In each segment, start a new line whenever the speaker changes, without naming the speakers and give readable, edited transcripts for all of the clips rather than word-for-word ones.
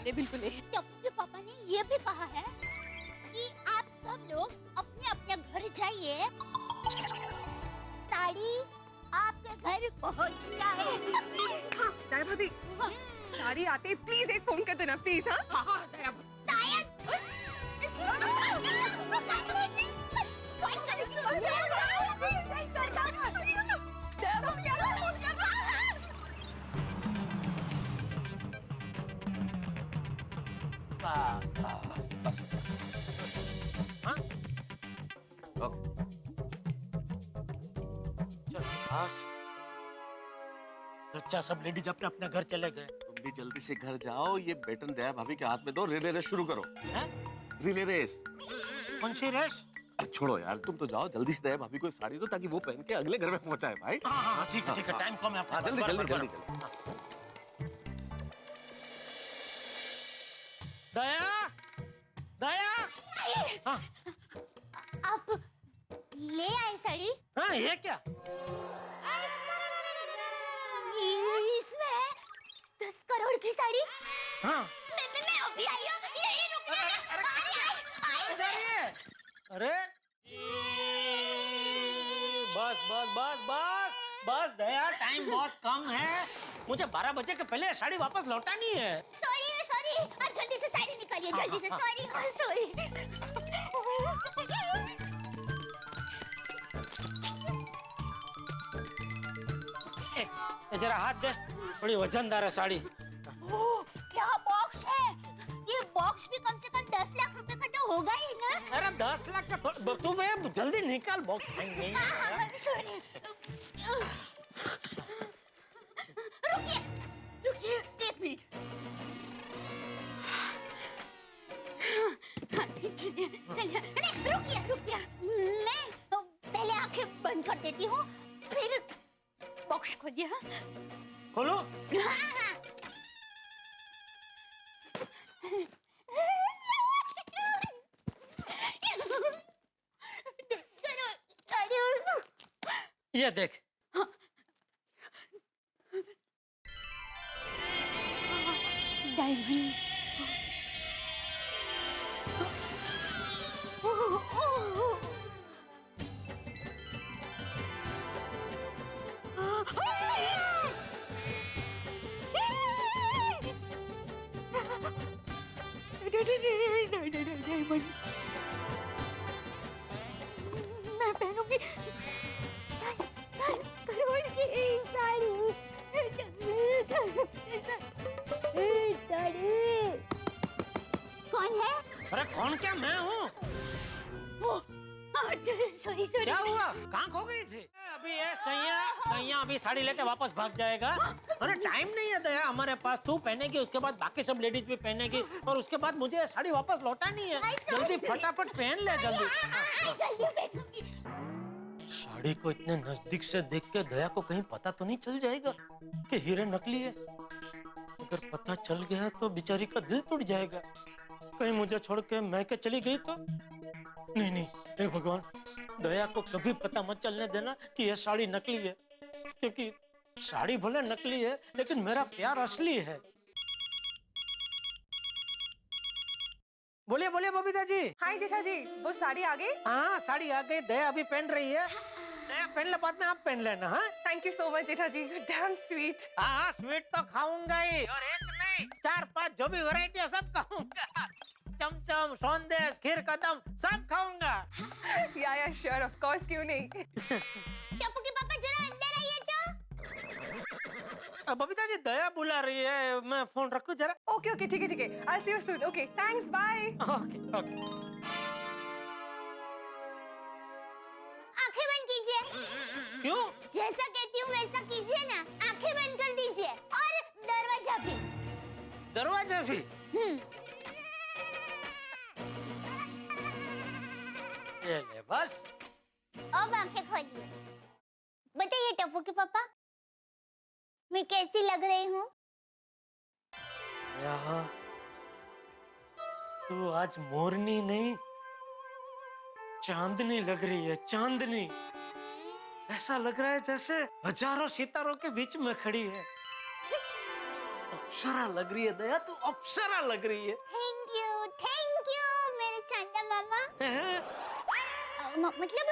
अरे बिल्कुल नहीं।
टप्पू के पापा ने ये भी कहा है कि आप सब लोग अपने अपने घर जाइए, साड़ी आपके घर पहुंच जाए।
हाँ, दया भाभी, साड़ी आते ही प्लीज एक फोन कर देना प्लीज। हाँ
हाँ दया।
अच्छा सब लेडीज अपने अपने घर चले गए।
तुम भी जल्दी से घर जाओ, ये बैटन दया भाभी के हाथ में दो, रिले रेस शुरू करो। Relay race.
कौन सी रेस?
छोड़ो यार, तुम तो जाओ जल्दी से दया भाभी को साड़ी दो ताकि वो पहन के अगले घर में पहुंचाए भाई।
हाँ ठीक है ठीक है, टाइम कम है अपने पास।
जल्दी जल्दी जल्दी।
दया दया। हाँ
आप ले आए साड़ी?
हाँ ये क्या?
इसमें है 10 करोड़ की साड़ी।
हाँ
मैं अभी आई हूँ, यही रुक
अरे बस बस बस बस बस दया, टाइम बहुत कम है, मुझे 12 बजे के पहले साड़ी वापस लौटानी है।
सॉरी सॉरी, आप जल्दी से साड़ी निकालिए, जल्दी से। Sorry sorry.
जरा हाथ दे, बड़ी वजनदार है साड़ी।
ओह, क्या बॉक्स है? ये बॉक्स भी कम से कम 10 लाख रुपए का तो होगा ही ना?
अरे 10 लाख का तू भैया जल्दी निकाल बॉक्स।
सॉरी। रुकिए रुकिए 1 मिनट। चलिए चलिए, नहीं रुकिए रुकिए, मैं पहले आंखें बंद कर देती हूँ, फिर बॉक्स खोलिए। हाँ
खोलो।
हाँ।
ये देख।
डायमंड। डायमंड मैं पहनूंगी करोड़ की साड़ी। कौन है?
अरे कौन क्या? मैं हूँ।
Sorry sorry.
क्या हुआ? कहाँ खो गई थी? अभी ये सैया अभी साड़ी लेके वापस भाग जाएगा। अरे टाइम नहीं है दया हमारे पास, तू पहनेगी उसके बाद बाकी सब लेडीज भी पहनेगी और उसके बाद मुझे साड़ी वापस लौटानी है। जल्दी फटाफट पहन ले जल्दी।
जल्दी पहनूंगी।
साड़ी को इतने नजदीक से देख के दया को कहीं पता तो नहीं चल जाएगा कि हीरे नकली है? अगर पता चल गया तो बेचारी का दिल टूट जाएगा। कहीं मुझे छोड़ के मैके चली गई तो? नहीं नहीं, हे भगवान, दया को कभी पता मत चलने देना कि यह साड़ी नकली है, क्योंकि साड़ी भले नकली है लेकिन मेरा प्यार असली है। बोलिए बोलिए बबीता जी।
हाय जेठा जी, वो साड़ी आ गई?
हाँ साड़ी आ गई, दया अभी पहन रही है। दया पहन ले, बाद में आप पहन लेना। हाँ
thank you so much Jetha ji, damn sweet.
हाँ स्वीट तो खाऊंगा ही, और एक नहीं 4-5 जो भी वैरायटी है सब खाऊंगा। चमचम, सौंदेश, खीर कदम सब खाऊंगा।
या श्योर, ऑफ कोर्स, क्यों नहीं।
टप्पू के पापा जरा अंदर आइए तो।
बबीता जी दया बुला रही है, मैं फोन रखूं जरा?
ओके ओके ठीक है, I see you soon. Okay thanks, bye.
Okay okay.
आंखें बंद कीजिए।
क्यों?
जैसा कहती हूँ वैसा कीजिए ना, आंखें बंद कर दीजिए और दरवाजा भी।
दरवाजा भी? ये ले बस।
अब आंखें खोलिए। बताइए टप्पू के पापा, मैं कैसी लग रही हूँ?
यहाँ तू आज मोरनी नहीं चांदनी लग रही है, चांदनी। ऐसा लग रहा है जैसे हजारों सितारों के बीच में खड़ी है। अप्सरा लग रही है दया, तू अप्सरा लग रही है।
थैंक यू मेरे चांदा मामा। मतलब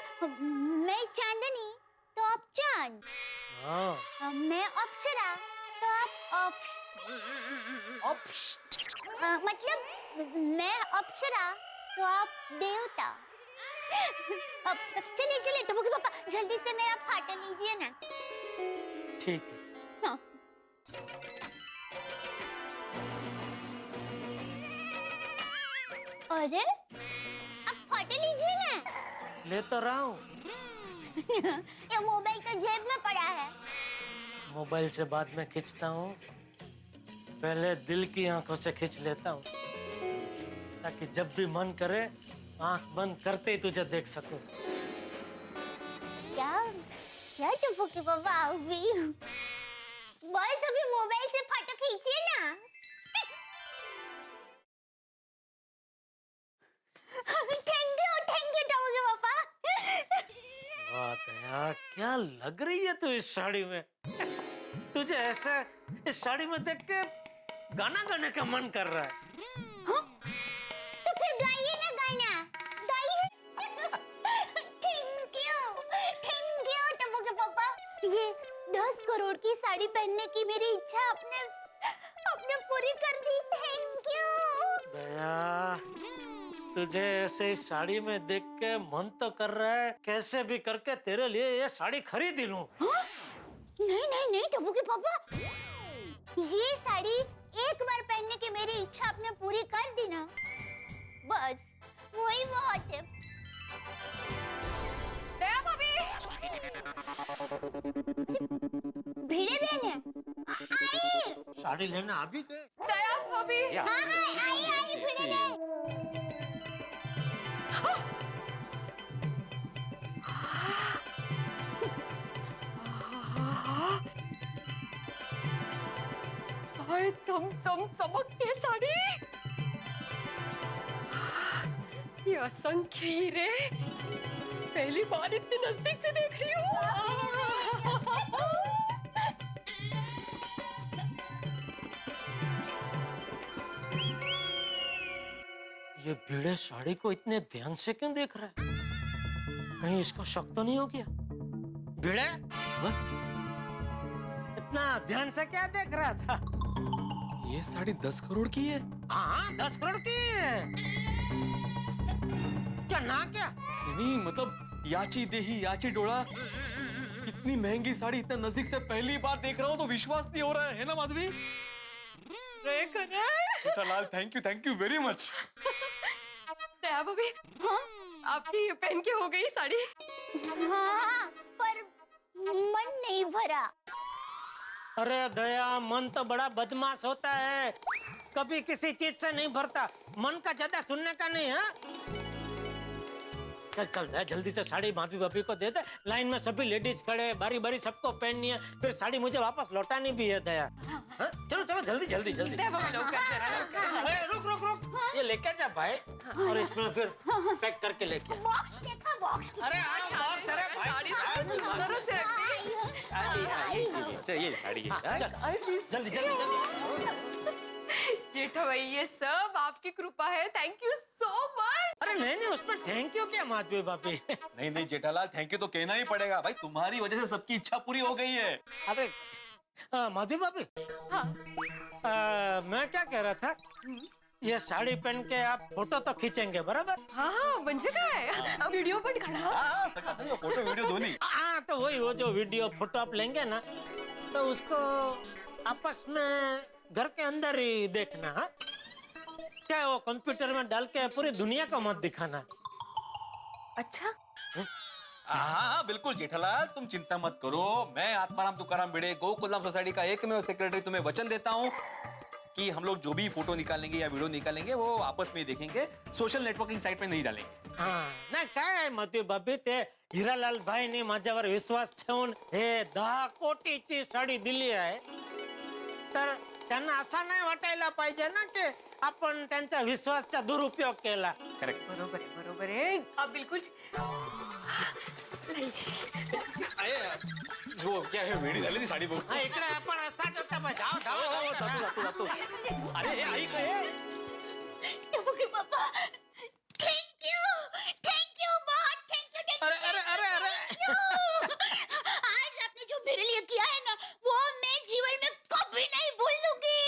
मैं चांदनी तो आप चांद,
हाँ
मैं अप्सरा तो आप मतलब मैं अप्सरा तो आप देवता। अब चलिए चलिए टुमुकी पापा, जल्दी से मेरा फाटा लीजिए ना।
ठीक है।
हाँ। अरे अब फाटा लीजिए ना।
ले तो रहा हूँ।
ये मोबाइल तो जेब में पड़ा है।
मोबाइल से बाद में खींचता हूँ, पहले दिल की आंखों से खींच लेता हूँ, ताकि जब भी मन करे आंख बंद करते ही तुझे देख सकूं।
क्या क्या टुमुकी पापा आप भी बस अभी मोबाइल से फोटो खींचिए ना। थैंक यू टुमुकी पापा।
वाह दया, क्या लग रही है तू इस साड़ी में। तुझे ऐसे इस साड़ी में देख के गाना गाने का मन कर रहा है।
तो फिर गाइए ना गाना, गाइए। थैंक यू टुमुकी पापा। ये 10 करोड़ की साड़ी पहनने की मेरी इच्छा आपने पूरी कर दी। थैंक यू
दया, तुझे ऐसे इस साड़ी में देख के मन तो कर रहा है कैसे भी करके तेरे लिए ये साड़ी खरीद लूं।
नहीं टुमुकी पापा, ये साड़ी एक बार पहनने की मेरी इच्छा आपने पूरी कर दी ना, बस वही बहुत है।
दया भाभी,
भिड़े बहन है, आई।
साड़ी लेना अभी गए?
दया भाभी।
हाँ आई भिड़े बहन।
हाय चमकती है साड़ी। ये असंख्य हीरे पहली बार इतने नजदीक से देख रही हूँ।
ये भिड़े साड़ी को इतने ध्यान से क्यों देख रहा है? कहीं इसको शक तो नहीं हो गया? भिड़े, इतना ध्यान से क्या देख रहा था?
ये साड़ी 10 करोड़ की है।
हाँ 10 करोड़ की है। क्या ना क्या?
नहीं मतलब याची देही याची डोला, इतनी महंगी साड़ी इतना नजदीक से पहली बार देख रहा हूँ तो विश्वास नहीं हो रहा है ना Madhavi? Jethalal thank you very much.
Daya भाभी, आपकी ये पहन के हो गई साड़ी।
हाँ, पर मन नहीं भरा।
अरे दया, मन तो बड़ा बदमाश होता है, कभी किसी चीज से नहीं भरता। मन का ज्यादा सुनने का नहीं है। चल दया, जल्दी से साड़ी भाभी भाभी को दे दे। लाइन में सभी लेडीज खड़े, बारी बारी सबको पहननी है, फिर साड़ी मुझे वापस लौटानी भी है दया। हाँ? चलो जल्दी।
दया भाभी लोग
अरे रुक, ये लेके जा भाई, और इसमें फिर पैक करके लेके आ।
बॉक्स देखा बॉक्स।
अरे बॉक्स, अरे भाई
ये साड़ी है।
जल्दी।
जेठा भाई, ये सब आपकी कृपा है। Thank you so much.
अरे नहीं, उसमें थैंक यू क्या माधवी भाभी।
नहीं जेठालाल थैंक यू तो कहना ही पड़ेगा भाई, तुम्हारी वजह से सबकी इच्छा पूरी हो गई है।
अरे माधवी भाभी,
हाँ।
मैं क्या कह रहा था, ये साड़ी पहन के आप फोटो तो खींचेंगे बराबर?
हाँ म्हणजे काय, वीडियो पण काढा।
हाँ सका फोटो वीडियो दोनों।
हाँ तो वो जो वीडियो फोटो आप लेंगे ना, तो उसको आपस में घर के अंदर ही देखना। हाँ क्या वो कंप्यूटर में डाल के पूरी दुनिया को मत दिखाना।
अच्छा
हाँ बिल्कुल जेठालाल, तुम चिंता मत करो। मैं आत्माराम तुकाराम भिड़े गोकुलधाम सोसाइटी का एकमेव सेक्रेटरी तुम्हें वचन देता हूँ कि हम लोग जो भी फोटो निकालेंगे या वीडियो निकालेंगे वो आपस में ही देखेंगे, सोशल नेटवर्किंग साइट पे नहीं डालेंगे।
हाँ ना काय माधवी भाभी, ते हिरालाल भाई ने माझ्यावर विश्वास ठेवून हे 10 कोटीची साडी दिली आहे, तर त्यांना असं नाही वाटायला पाहिजे ना की आपण त्यांचा विश्वासचा दुरुपयोग केला।
करेक्ट।
बरोबर है। आप बिल्कुल
वो क्या है वेडी झाली ती साडी बघून।
हा इकडे आपण असाच होता जाओ जाओ।
अरे आई कहे
टप्पू के पापा, थैंक यू बहुत थैंक यू।
अरे अरे अरे अरे
आज आपने जो मेरे लिए किया है ना, वो मैं जीवन में कभी नहीं भूलूंगी।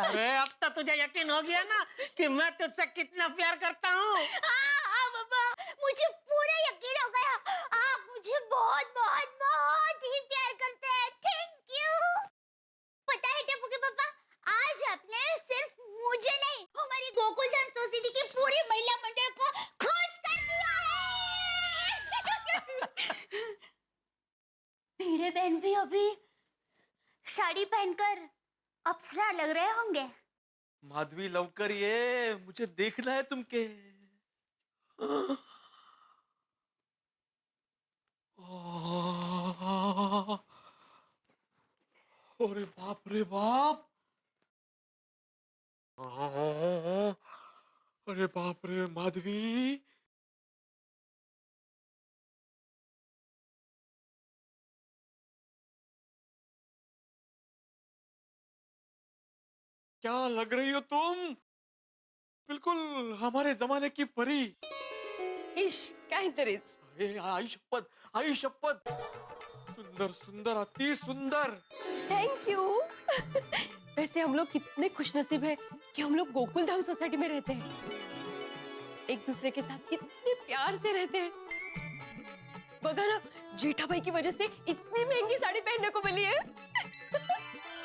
अरे अब तो तुझे यकीन हो गया ना कि मैं तुझसे कितना प्यार करता हूँ।
हाँ पापा, मुझे पूरा यकीन हो गया। आप मुझे बहुत बहुत बहुत ही प्यार करते हैं। Thank you. पता है टप्पू के पापा, आज आपने सिर्फ मुझे नहीं, हमारी गोकुलधाम सोसाइटी की पूरी महिला मंडल को खुश कर दिया है। मेरे बहन भी अभी साड़ी पहनकर अप्सरा लग रहे होंगे।
माधवी लवकर ये, मुझे देखना है तुमके। अरे बाप रे बाप, अरे बाप रे माधवी, क्या लग रही हो तुम, बिल्कुल हमारे जमाने की परी।
इश, काय तरीच.
आई शपथ, आई शपथ, सुंदर सुंदर अति सुंदर।
Thank you. वैसे हम लोग कितने खुशनसीब हैं कि हम लोग गोकुलधाम सोसाइटी में रहते हैं. एक दूसरे के साथ कितने प्यार से रहते हैं. बगा ना, जेठाभाई की वजह से इतनी महंगी साड़ी पहनने को मिली है.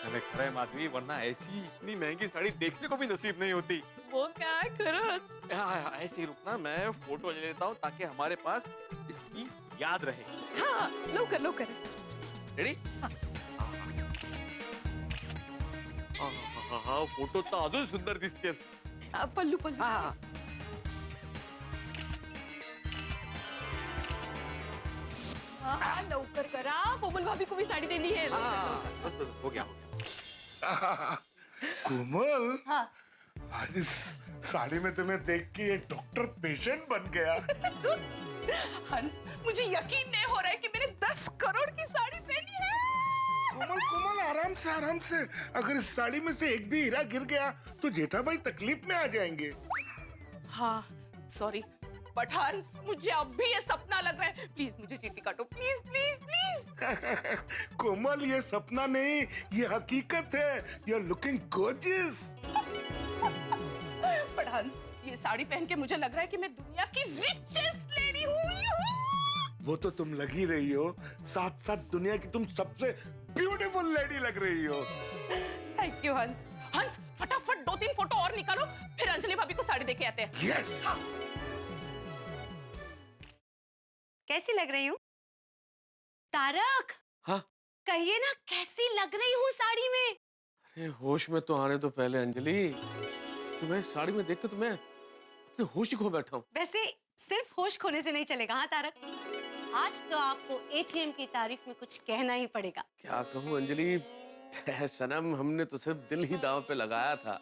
अरे खरे माधवी, वरना ऐसी इतनी महंगी साड़ी देखने को भी नसीब नहीं होती।
वो क्या खरंच.
ऐसे ही रुकना, मैं फोटो ले लेता हूँ ताकि हमारे पास इसकी याद रहे।
हाँ, लवकर लवकर.
रेडी? हाँ, फोटो तो अजून सुंदर दिसतेस।
पल्लू पल्लू.
हाँ,
हाँ, लवकर करा. कोमल भाभी को भी साड़ी देनी है.
बस बस, हो गया हो गया।
कोमल,
हाँ।
आज इस साड़ी में तुम्हें देख के ये डॉक्टर पेशेंट बन गया।
हंस, मुझे यकीन नहीं हो रहा है कि मैंने 10 करोड़ की साड़ी पहनी है.
कोमल कोमल, आराम से आराम से। अगर इस साड़ी में से एक भी हीरा गिर गया तो जेठाभाई तकलीफ में आ जाएंगे।
हाँ, सॉरी, बट हंस, मुझे अब भी ये सपना लग रहा है. प्लीज मुझे चीटी काटो, प्लीज प्लीज प्लीज.
कोमल, ये सपना नहीं, ये हकीकत है। You are looking gorgeous.
But हंस, ये साड़ी पहन के मुझे लग रहा है कि मैं दुनिया की रिचेस्ट लेडी हुई हूँ.
वो तो तुम लग ही रही हो, साथ साथ दुनिया की तुम सबसे ब्यूटीफुल लेडी लग रही हो।
थैंक यू हंस. हंस, फटाफट 2-3 फोटो और निकालो, फिर अंजलि भाभी को साड़ी देके आते हैं.
यस।
कैसी लग रही हूँ? तारक,
हाँ?
कहिए ना, कैसी लग रही हूँ साड़ी में?
अरे होश में तो आने तो पहले अंजलि, तुम्हें साड़ी में देख के तुम्हें अपने होश ही खो बैठा हूँ.
वैसे सिर्फ होश खोने से नहीं चलेगा. हाँ तारक, आज तो आपको एटीएम की तारीफ में कुछ कहना ही पड़ेगा.
क्या कहूँ अंजलि, सनम, हमने तो सिर्फ दिल ही दांव पे लगाया था,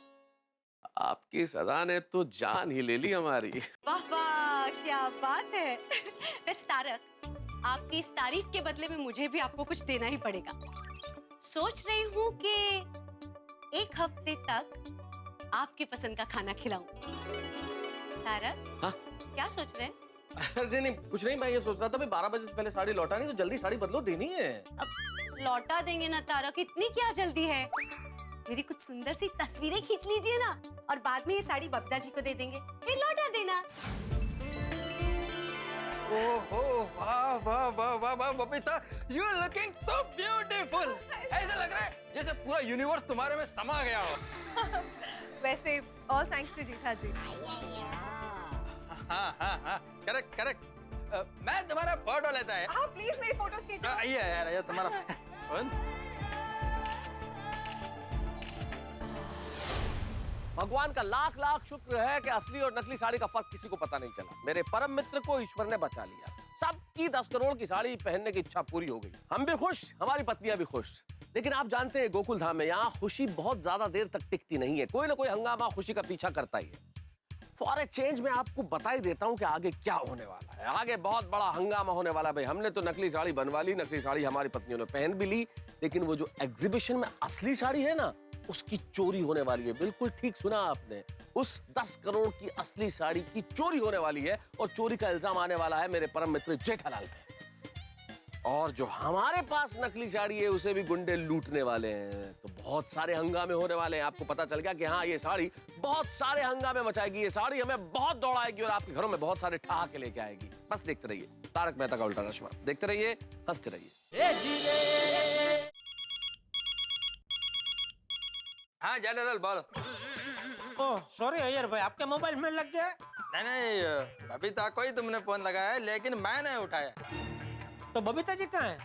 आपकी सदा ने तो जान ही ले ली हमारी.
वाह वाह, क्या बात है. वैसे तारक, आपकी इस तारीफ के बदले में मुझे भी आपको कुछ देना ही पड़ेगा. सोच रही हूँ कि 1 हफ्ते तक आपकी पसंद का खाना खिलाऊं. तारक,
हाँ?
क्या सोच रहे हैं?
अरे नहीं, कुछ नहीं, मैं ये सोच रहा था 12 बजे से पहले साड़ी लौटानी, तो जल्दी साड़ी बदलो, देनी है.
अब लौटा देंगे ना तारक, इतनी क्या जल्दी है? मेरी कुछ सुंदर सी तस्वीरें खींच लीजिए ना, और बाद में ये साड़ी बबीता जी को दे देंगे, फिर लौटा देना.
ओहो, वाह वाह वाह वाह वाह Babita, you are looking so beautiful. ऐसा लग रहा है जैसे पूरा यूनिवर्स तुम्हारे में समा गया हो.
वैसे ऑल थैंक्स टू जीठा जी.
हाँ हाँ हाँ, करेक्ट करेक्ट. मैं तुम्हारा फोटो लेता है.
हाँ प्लीज मेरी फोटोज खींचो.
आइए यार, ये तुम्हारा फोन.
भगवान का लाख लाख शुक्र है कि असली और नकली साड़ी का फर्क किसी को पता नहीं चला. मेरे परम मित्र को ईश्वर ने बचा लिया. सबकी 10 करोड़ की साड़ी पहनने की इच्छा पूरी हो गई. हम भी खुश, हमारी पत्नियां भी खुश. लेकिन आप जानते हैं गोकुल धाम में यहाँ खुशी बहुत ज्यादा देर तक टिकती नहीं है. कोई ना कोई हंगामा खुशी का पीछा करता ही है. फॉर ए चेंज मैं आपको बता ही देता हूँ कि आगे क्या होने वाला है। आगे बहुत बड़ा हंगामा होने वाला है भाई। हमने तो नकली साड़ी बनवा ली, नकली साड़ी हमारी पत्नियों ने पहन भी ली, लेकिन वो जो एग्जीबिशन में असली साड़ी है ना, उसकी चोरी होने वाली है। बिल्कुल ठीक सुना आपने, उस 10 करोड़ की असली साड़ी की चोरी होने वाली है और चोरी का इल्जाम आने वाला है मेरे परम मित्र जेठालाल पे। और जो हमारे पास नकली साड़ी है उसे भी गुंडे लूटने वाले हैं। तो बहुत सारे हंगामे होने वाले हैं। आपको पता चल गया कि हाँ, ये साड़ी बहुत सारे हंगामे मचाएगी, ये साड़ी हमें बहुत दौड़ाएगी और आपके घरों में बहुत सारे ठहाके लेके आएगी। बस देखते रहिए तारक मेहता का उल्टा चश्मा, देखते रहिए, हंसते रहिए।
हाँ जेठालाल बोलो।
ओह सॉरी अय्यर भाई, आपके मोबाइल में लग गया।
नहीं बबीता को ही तुमने फोन लगाया है, लेकिन मैं नहीं उठाया।
तो बबीता जी कहाँ है?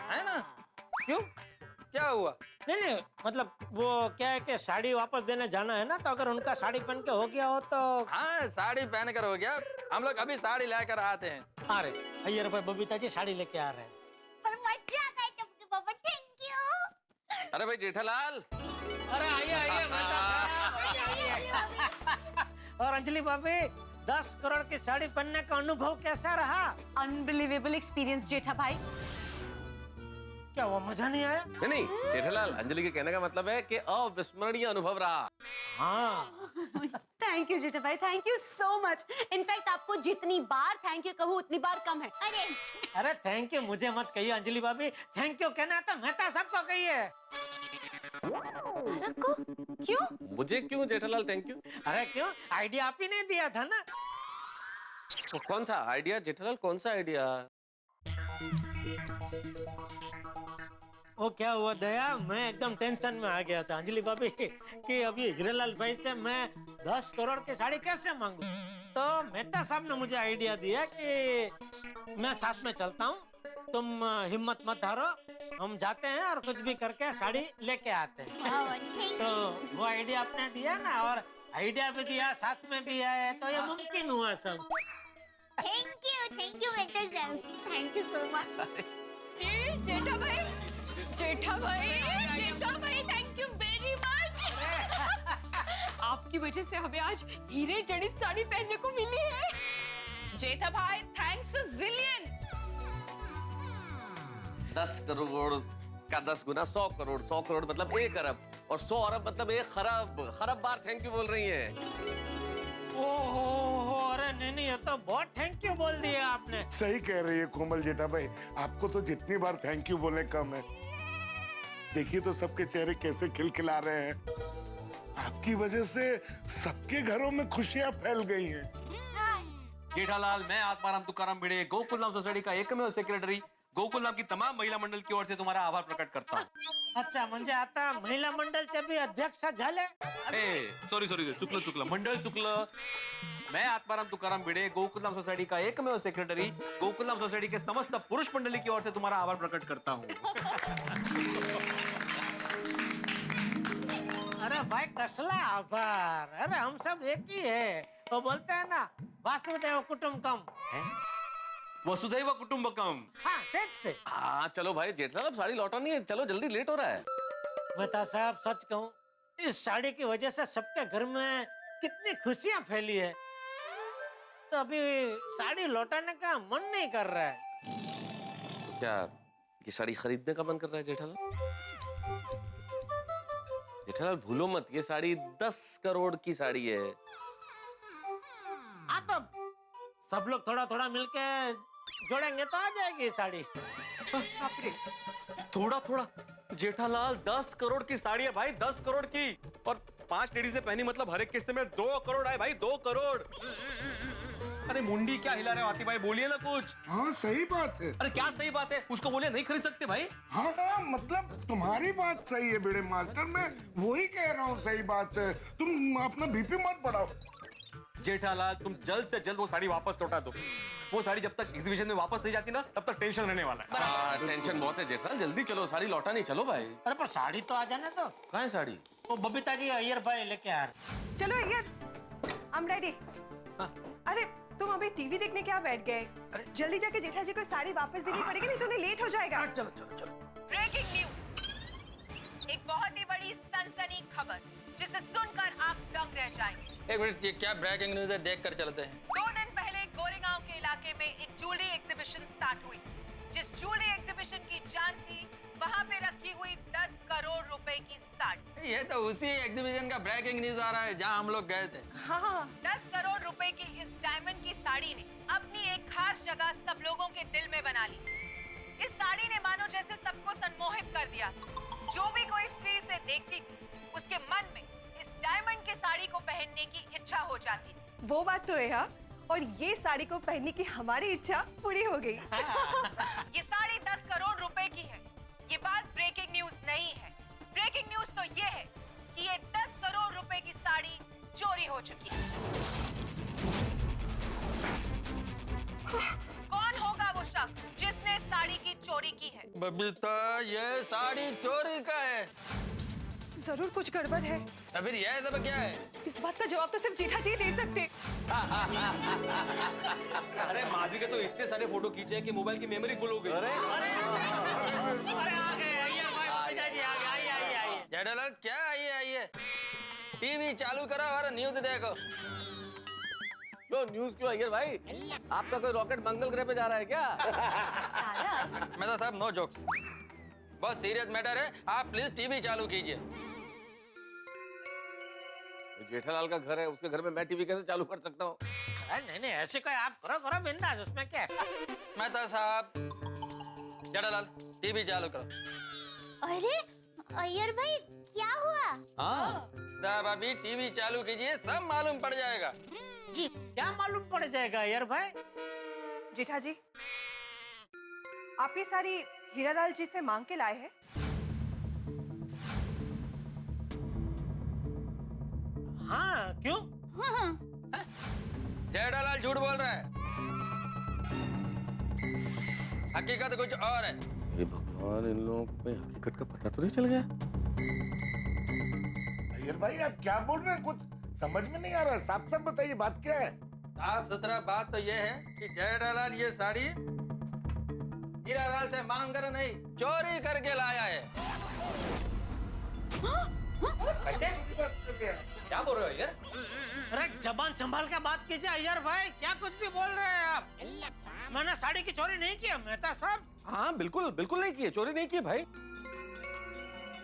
है ना? क्यों, क्या हुआ?
नहीं मतलब वो क्या है कि साड़ी वापस देने जाना है ना, तो अगर उनका साड़ी पहन के हो गया हो तो।
हाँ साड़ी पहन कर हो गया, हम लोग अभी साड़ी लेकर आते हैं।
अरे अय्यर भाई, बबीता जी साड़ी लेके आ रहे हैं।
पर मजा आ गई टप्पू के पापा, थैंक यू।
अरे भाई जेठालाल,
अरे आइए मेहता साहब। और अंजलि भाभी, 10 करोड़ की साड़ी पहनने का अनुभव कैसा रहा?
अनबिलीवेबल एक्सपीरियंस जेठा भाई।
क्या वो मजा नहीं आया?
नहीं जेठालाल, अंजलि के कहने का मतलब है कि अविस्मरणीय अनुभव रहा।
हाँ।
थैंक यू जेठा भाई, thank you so much. In fact आपको जितनी बार थैंक यू कहूँ उतनी बार कम है।
अरे थैंक यू मुझे मत कहिए अंजलि भाभी, थैंक यू कहना तो मेहता सबको कहिए।
तारक को क्यों?
मुझे क्यों जेठालाल थैंक यू?
अरे क्यों, आइडिया आप ही ने दिया था ना।
तो कौन सा आइडिया जेठालाल, कौन सा आइडिया?
वो क्या हुआ दया, मैं एकदम टेंशन में आ गया था अंजलि भाभी कि अभी हीरेलाल भाई से मैं 10 करोड़ की साड़ी कैसे मांगू। तो मेहता साहब ने मुझे आइडिया दिया कि मैं साथ में चलता हूँ, तुम हिम्मत मत हारो, हम जाते हैं और कुछ भी करके साड़ी लेके आते हैं। तो वो आइडिया आपने दिया ना, और आइडिया भी दिया, साथ में भी आए, तो ये मुमकिन हुआ सब।
थैंक यू मेहता साहब, थैंक यू सो मच।
जेठा भाई थैंक यू वेरी मच। आपकी वजह से हमें आज हीरे जड़ित साड़ी पहनने को मिली है।
जेठा भाई थैंक्स अ जिलियन।
10 करोड़ का 10 गुना 100 करोड़, 100 करोड़ मतलब 1 अरब, और 100 अरब मतलब 1 खरब। खरब बार थैंक यू बोल रही है।
ओहो, अरे नहीं, ये तो बहुत थैंक यू बोल दिया आपने।
सही कह रही है कोमल जेठा भाई, आपको तो जितनी बार थैंक यू बोले कम है। देखिए तो सबके चेहरे कैसे खिलखिला रहे हैं। आपकी वजह से सबके घरों में खुशियां फैल गई हैं।
जेठालाल, मैं आत्माराम तुकाराम भिड़े, गोकुलधाम सोसाइटी का एकमेव सेक्रेटरी, गोकुलधाम की तमाम महिला मंडल की ओर से तुम्हारा आभार प्रकट करता हूँ।
अच्छा, म्हणजे आता महिला मंडळचे भी अध्यक्ष झाले?
सॉरी चुकलं, मंडळ चुकलं। मैं आत्माराम तुकाराम भिड़े, गोकुलधाम सोसाइटी का एकमेव सेक्रेटरी, गोकुलधाम सोसाइटी के समस्त पुरुष मंडली की ओर से तुम्हारा आभार प्रकट करता हूँ।
अरे भाई कसला आभार, अरे हम सब एक ही है। वो बोलते हैं ना, वासुदेव कुटुंबकम।
वसुधैव कुटुंबकम।
हाँ तेज थे।
हाँ चलो भाई जेठालाल, अब साड़ी लौटानी है, चलो जल्दी, लेट हो रहा है।
मेहता साहब सच कहूँ, इस साड़ी की वजह से सबके घर में कितनी खुशियां फैली है, तो अभी साड़ी लौटाने का मन नहीं कर रहा है।
तो क्या ये साड़ी खरीदने का मन कर रहा है जेठालाल? जेठालाल भूलो मत, ये साड़ी 10 करोड़ की साड़ी है।
हाँ तो सब लोग थोड़ा थोड़ा मिलके जोड़ेंगे तो आ जाएगी ये साड़ी।
थोड़ा थोड़ा जेठालाल, 10 करोड़ की साड़ी है भाई, 10 करोड़ की, और 5 लेडीज ने पहनी, मतलब हर एक किस्से में 2 करोड़ आए भाई, 2 करोड़। अरे मुंडी क्या हिला रहे हो आती भाई, बोलिए ना कुछ।
हाँ सही बात है।
अरे क्या सही बात है, उसको बोलिए नहीं खरीद सकते भाई।
हाँ मतलब तुम्हारी बात सही है भिड़े मास्टर, मैं वही कह रहा हूँ, सही बात है। तुम अपना बीपी मत बढ़ाओ।
जेठालाल, तुम जल्द से जल्द वो साड़ी वापस लौटा दो। वो साड़ी जब तक एग्जीबिशन में वापस नहीं जाती ना, तब तक टेंशन रहने वाला है।
टेंशन बहुत है जेठालाल, जल्दी चलो, साड़ी लौटा नहीं, चलो भाई।
अरे पर साड़ी तो आ जाने दो।
कहाँ है साड़ी?
वो बबीता जी अय्यर भाई लेके आ रहे।
चलो यार, आई एम रेडी। अरे तुम अभी टीवी देखने क्या बैठ गए? जल्दी जाके जेठा जी को साड़ी वापस देनी पड़ेगी, नहीं तो उन्हें लेट हो जाएगा।
चलो चलो चलो।
ब्रेकिंग न्यूज, एक बहुत ही बड़ी सनसनी खबर जिसे सुनकर आप दंग रह जाएंगे।
एक मिनट, ये क्या ब्रेकिंग न्यूज है, देख कर चलते हैं।
2 दिन पहले गोरेगांव के इलाके में एक ज्वेलरी एग्जीबिशन स्टार्ट हुई। जिस ज्वेलरी एग्जीबिशन की जान थी, वहाँ पे रखी हुई 10 करोड़ रुपए की साड़ी।
ये तो उसी एग्जीबिशन का ब्रेकिंग न्यूज आ रहा है जहाँ हम लोग गए थे।
हाँ
10 करोड़ रुपए की इस डायमंड की साड़ी ने अपनी एक खास जगह सब लोगों के दिल में बना ली। इस साड़ी ने मानो जैसे सबको सम्मोहित कर दिया। जो भी कोई स्त्री इसे देखती थी, उसके मन में इस डायमंड की साड़ी को पहनने की इच्छा हो जाती थी।
वो बात तो है। हाँ, और ये साड़ी को पहनने की हमारी इच्छा पूरी हो गई।
ये साड़ी 10 करोड़ रुपए की है। ये बात ब्रेकिंग न्यूज नहीं है। ब्रेकिंग न्यूज तो ये है कि ये 10 करोड़ रुपए की साड़ी चोरी हो चुकी है। कौन होगा वो शख्स जिसने साड़ी की चोरी की है?
बबीता, ये साड़ी चोरी का है।
जरूर कुछ गड़बड़ है।
तो फिर यह सब क्या है?
इस बात का जवाब तो सिर्फ जेठा जी दे सकते।
अरे माधवी के तो इतने सारे फोटो खींचे हैं कि मोबाइल की मेमोरी फुल हो गई।
जेठालाल, क्या आइए टीवी चालू करो और न्यूज देखो।
क्यों न्यूज क्यों अय्यर भाई? आपका कोई रॉकेट मंगल ग्रह पे जा रहा है क्या?
मैं तो साहब नो जोक्स, बहुत सीरियस मैटर है। आप प्लीज टीवी चालू कीजिए।
जेठालाल का घर है, उसके घर में मैं टीवी कैसे चालू कर सकता हूँ?
नहीं ऐसे कोई आप करो बिंदास, उसमें क्या है?
मैं तो साहब, जेठालाल टीवी चालू करो।
अरे अय्यर भाई क्या हुआ?
हाँ
साहब अभी टीवी चालू कीजिए, सब मालूम पड़ जाएगा।
जी
क्या मालूम पड़ जाएगा यार भाई?
जेठा जी, आप ये साड़ी हीरालाल जी से मांग के लाए हैं?
हाँ, क्यों?
जेठालाल झूठ बोल रहा है, हकीकत कुछ और है।
हे भगवान, इन लोगों को हकीकत का पता तो नहीं चल गया?
अय्यर भाई आप क्या बोल रहे हैं, कुछ समझ में नहीं आ रहा। साफ साफ बताइए बात क्या है।
साफ सुथरा बात तो ये है कि जेठालाल ये साड़ी हीरालाल से मांग कर नहीं, चोरी करके लाया है।
क्या बोल रहे हो यार?
अरे जबान संभाल के बात कीजिए अय्यर भाई, क्या कुछ भी बोल रहे हैं आप? मैंने साड़ी की चोरी नहीं किया मेहता साहब।
हाँ बिल्कुल नहीं की है, चोरी नहीं की भाई।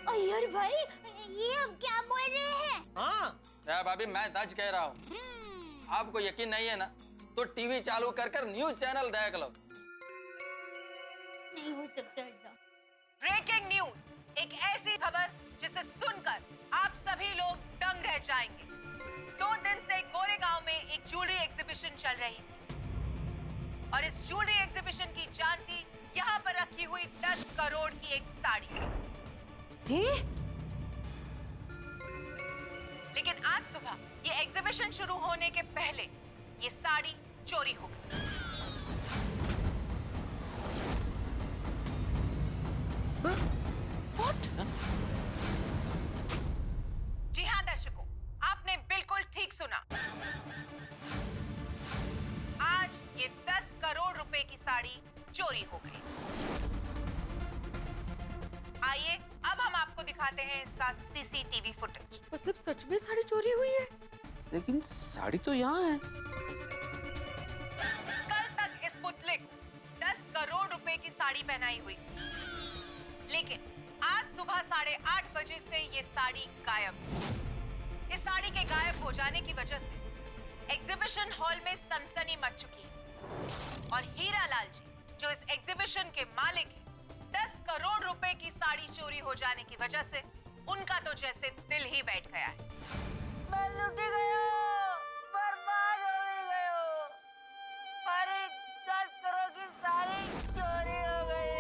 अय्यर भाई ये अब क्या बोल रहे हैं?
हाँ
साहब अभी मैं सच कह रहा हूँ। आपको यकीन नहीं है ना, तो टीवी चालू कर न्यूज चैनल देख लो।
नहीं हो सकता ऐसा।
ब्रेकिंग न्यूज, एक ऐसी खबर जिसे सुनकर आप सभी लोग दंग रह जाएंगे। 2 दिन से गोरेगांव में एक ज्वेलरी एग्जीबिशन चल रही थी और इस ज्वेलरी एग्जीबिशन की जान थी यहाँ पर रखी हुई 10 करोड़ की एक साड़ी। लेकिन आज सुबह ये एग्जीबिशन शुरू होने के पहले ये साड़ी चोरी हो गई। जी हाँ दर्शकों, आपने बिल्कुल ठीक सुना। आज ये 10 करोड़ रुपए की साड़ी चोरी हो गई। आइए अब हम आपको दिखाते हैं इसका सीसीटीवी फुटेज।
मतलब सच में साड़ी चोरी हुई है?
लेकिन साड़ी तो यहाँ है।
कल तक इस पुतले को 10 करोड़ रुपए की साड़ी पहनाई हुई थी, लेकिन आज सुबह 8:30 बजे से ये साड़ी गायब। इस साड़ी के गायब हो जाने की वजह से एग्जीबिशन हॉल में सनसनी मच चुकी है और हीरालाल जी, जो इस एग्जीबिशन के मालिक हैं, 10 करोड़ रुपए की साड़ी चोरी हो जाने की वजह से उनका तो जैसे दिल ही बैठ गया है। मैं लुट गया, बर्बाद हो गया, हमारी 10 करोड़ की साड़ी चोरी हो गई।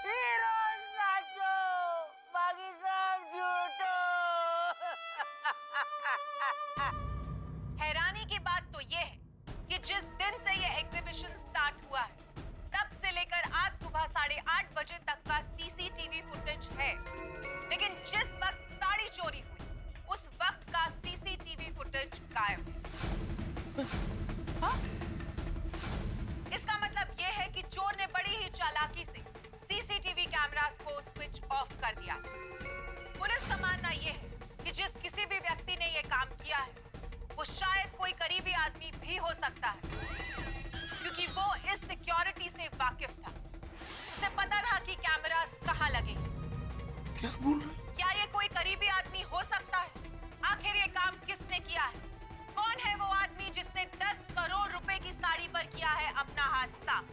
हीरो साचो, बाकी सब झूठो। हैरानी की बात तो ये है कि जिस दिन से ये एग्जीबिशन स्टार्ट हुआ है, तब से लेकर आज सुबह 8:30 बजे तक का सीसीटीवी फुटेज है, लेकिन जिस वक्त साड़ी चोरी हुई उस वक्त का सीसीटीवी फुटेज गायब है। हाँ? इसका मतलब ये है कि चोर ने बड़ी ही चालाकी से सीसीटीवी कैमरास को स्विच ऑफ कर दिया। पुलिस का मानना ये है कि जिस किसी भी व्यक्ति करीबी आदमी भी हो सकता है, क्योंकि वो इस सिक्योरिटी से वाकिफ था। उसे पता था कि कैमरास कहाँ लगे।
क्या बोल रहे?
क्या ये कोई करीबी आदमी हो सकता है? आखिर ये काम किसने किया है? कौन है वो आदमी जिसने 10 करोड़ रुपए की साड़ी पर किया है अपना हाथ साफ?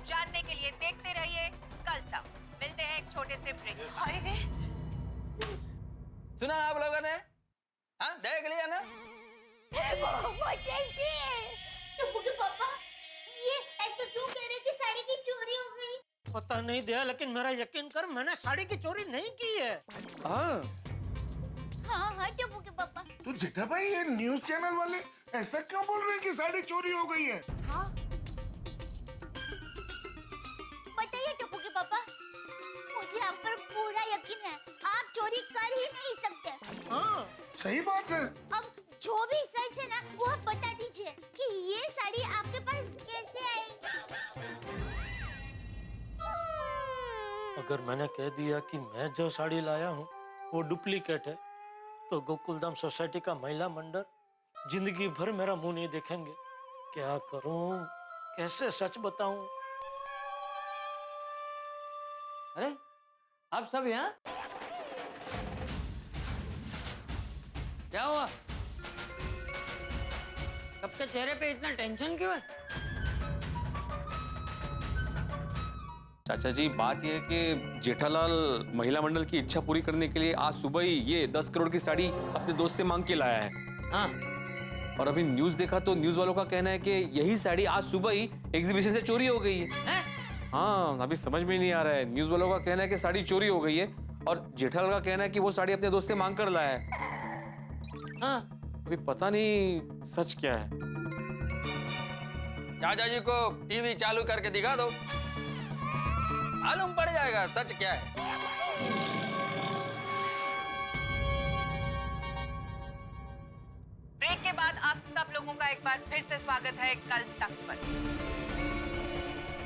जानने के लिए देखते रहिए कल तक। मिलते हैं एक छोटे से ब्रेक।
सुना आप लोगों ने? हाँ, देख लिया ना?
टप्पू के पापा, ये ऐसा क्यों कह रहे कि साड़ी की चोरी हो गई?
पता नहीं दया, लेकिन मेरा यकीन कर, मैंने साड़ी की चोरी नहीं की है।
हाँ,
हाँ टप्पू के पापा।
तो जेठा भाई, ये न्यूज चैनल वाले ऐसा क्यों बोल रहे हैं कि साड़ी चोरी हो गई है?
हाँ बताइए टप्पू के पापा, मुझे आप पर पूरा यकीन है, आप चोरी कर ही नहीं सकते।
हाँ,
सही बात है।
अब जो भी सच है ना, वो आप बता दीजिए कि ये साड़ी आपके पास कैसे आई?
अगर मैंने कह दिया कि मैं जो साड़ी लाया हूँ वो डुप्लीकेट है, तो गोकुलधाम सोसाइटी का महिला मंडल जिंदगी भर मेरा मुंह नहीं देखेंगे। क्या करूं, कैसे सच बताऊं?
अरे आप सब यहाँ? क्या हुआ? सबके चेहरे पे इतना टेंशन क्यों है?
चाचा जी, बात यह है कि जेठालाल महिला मंडल की इच्छा पूरी करने के लिए आज सुबह ही ये 10 करोड़ की साड़ी अपने दोस्त से मांग के लाया है।
हाँ,
और अभी न्यूज देखा तो न्यूज वालों का कहना है कि यही साड़ी आज सुबह ही एग्जीबिशन से चोरी हो गई है।
हैं?
हाँ, अभी समझ में नहीं आ रहा है। न्यूज वालों का कहना है कि साड़ी चोरी हो गई है और जेठालाल का कहना है कि वो साड़ी अपने दोस्त से मांग कर लाया है।
हाँ,
अभी पता नहीं सच क्या है।
चाचा जी को टीवी चालू करके दिखा दो, मालूम पड़ जाएगा सच क्या है।
ब्रेक के बाद आप सब लोगों का एक बार फिर से स्वागत है कल तक पर।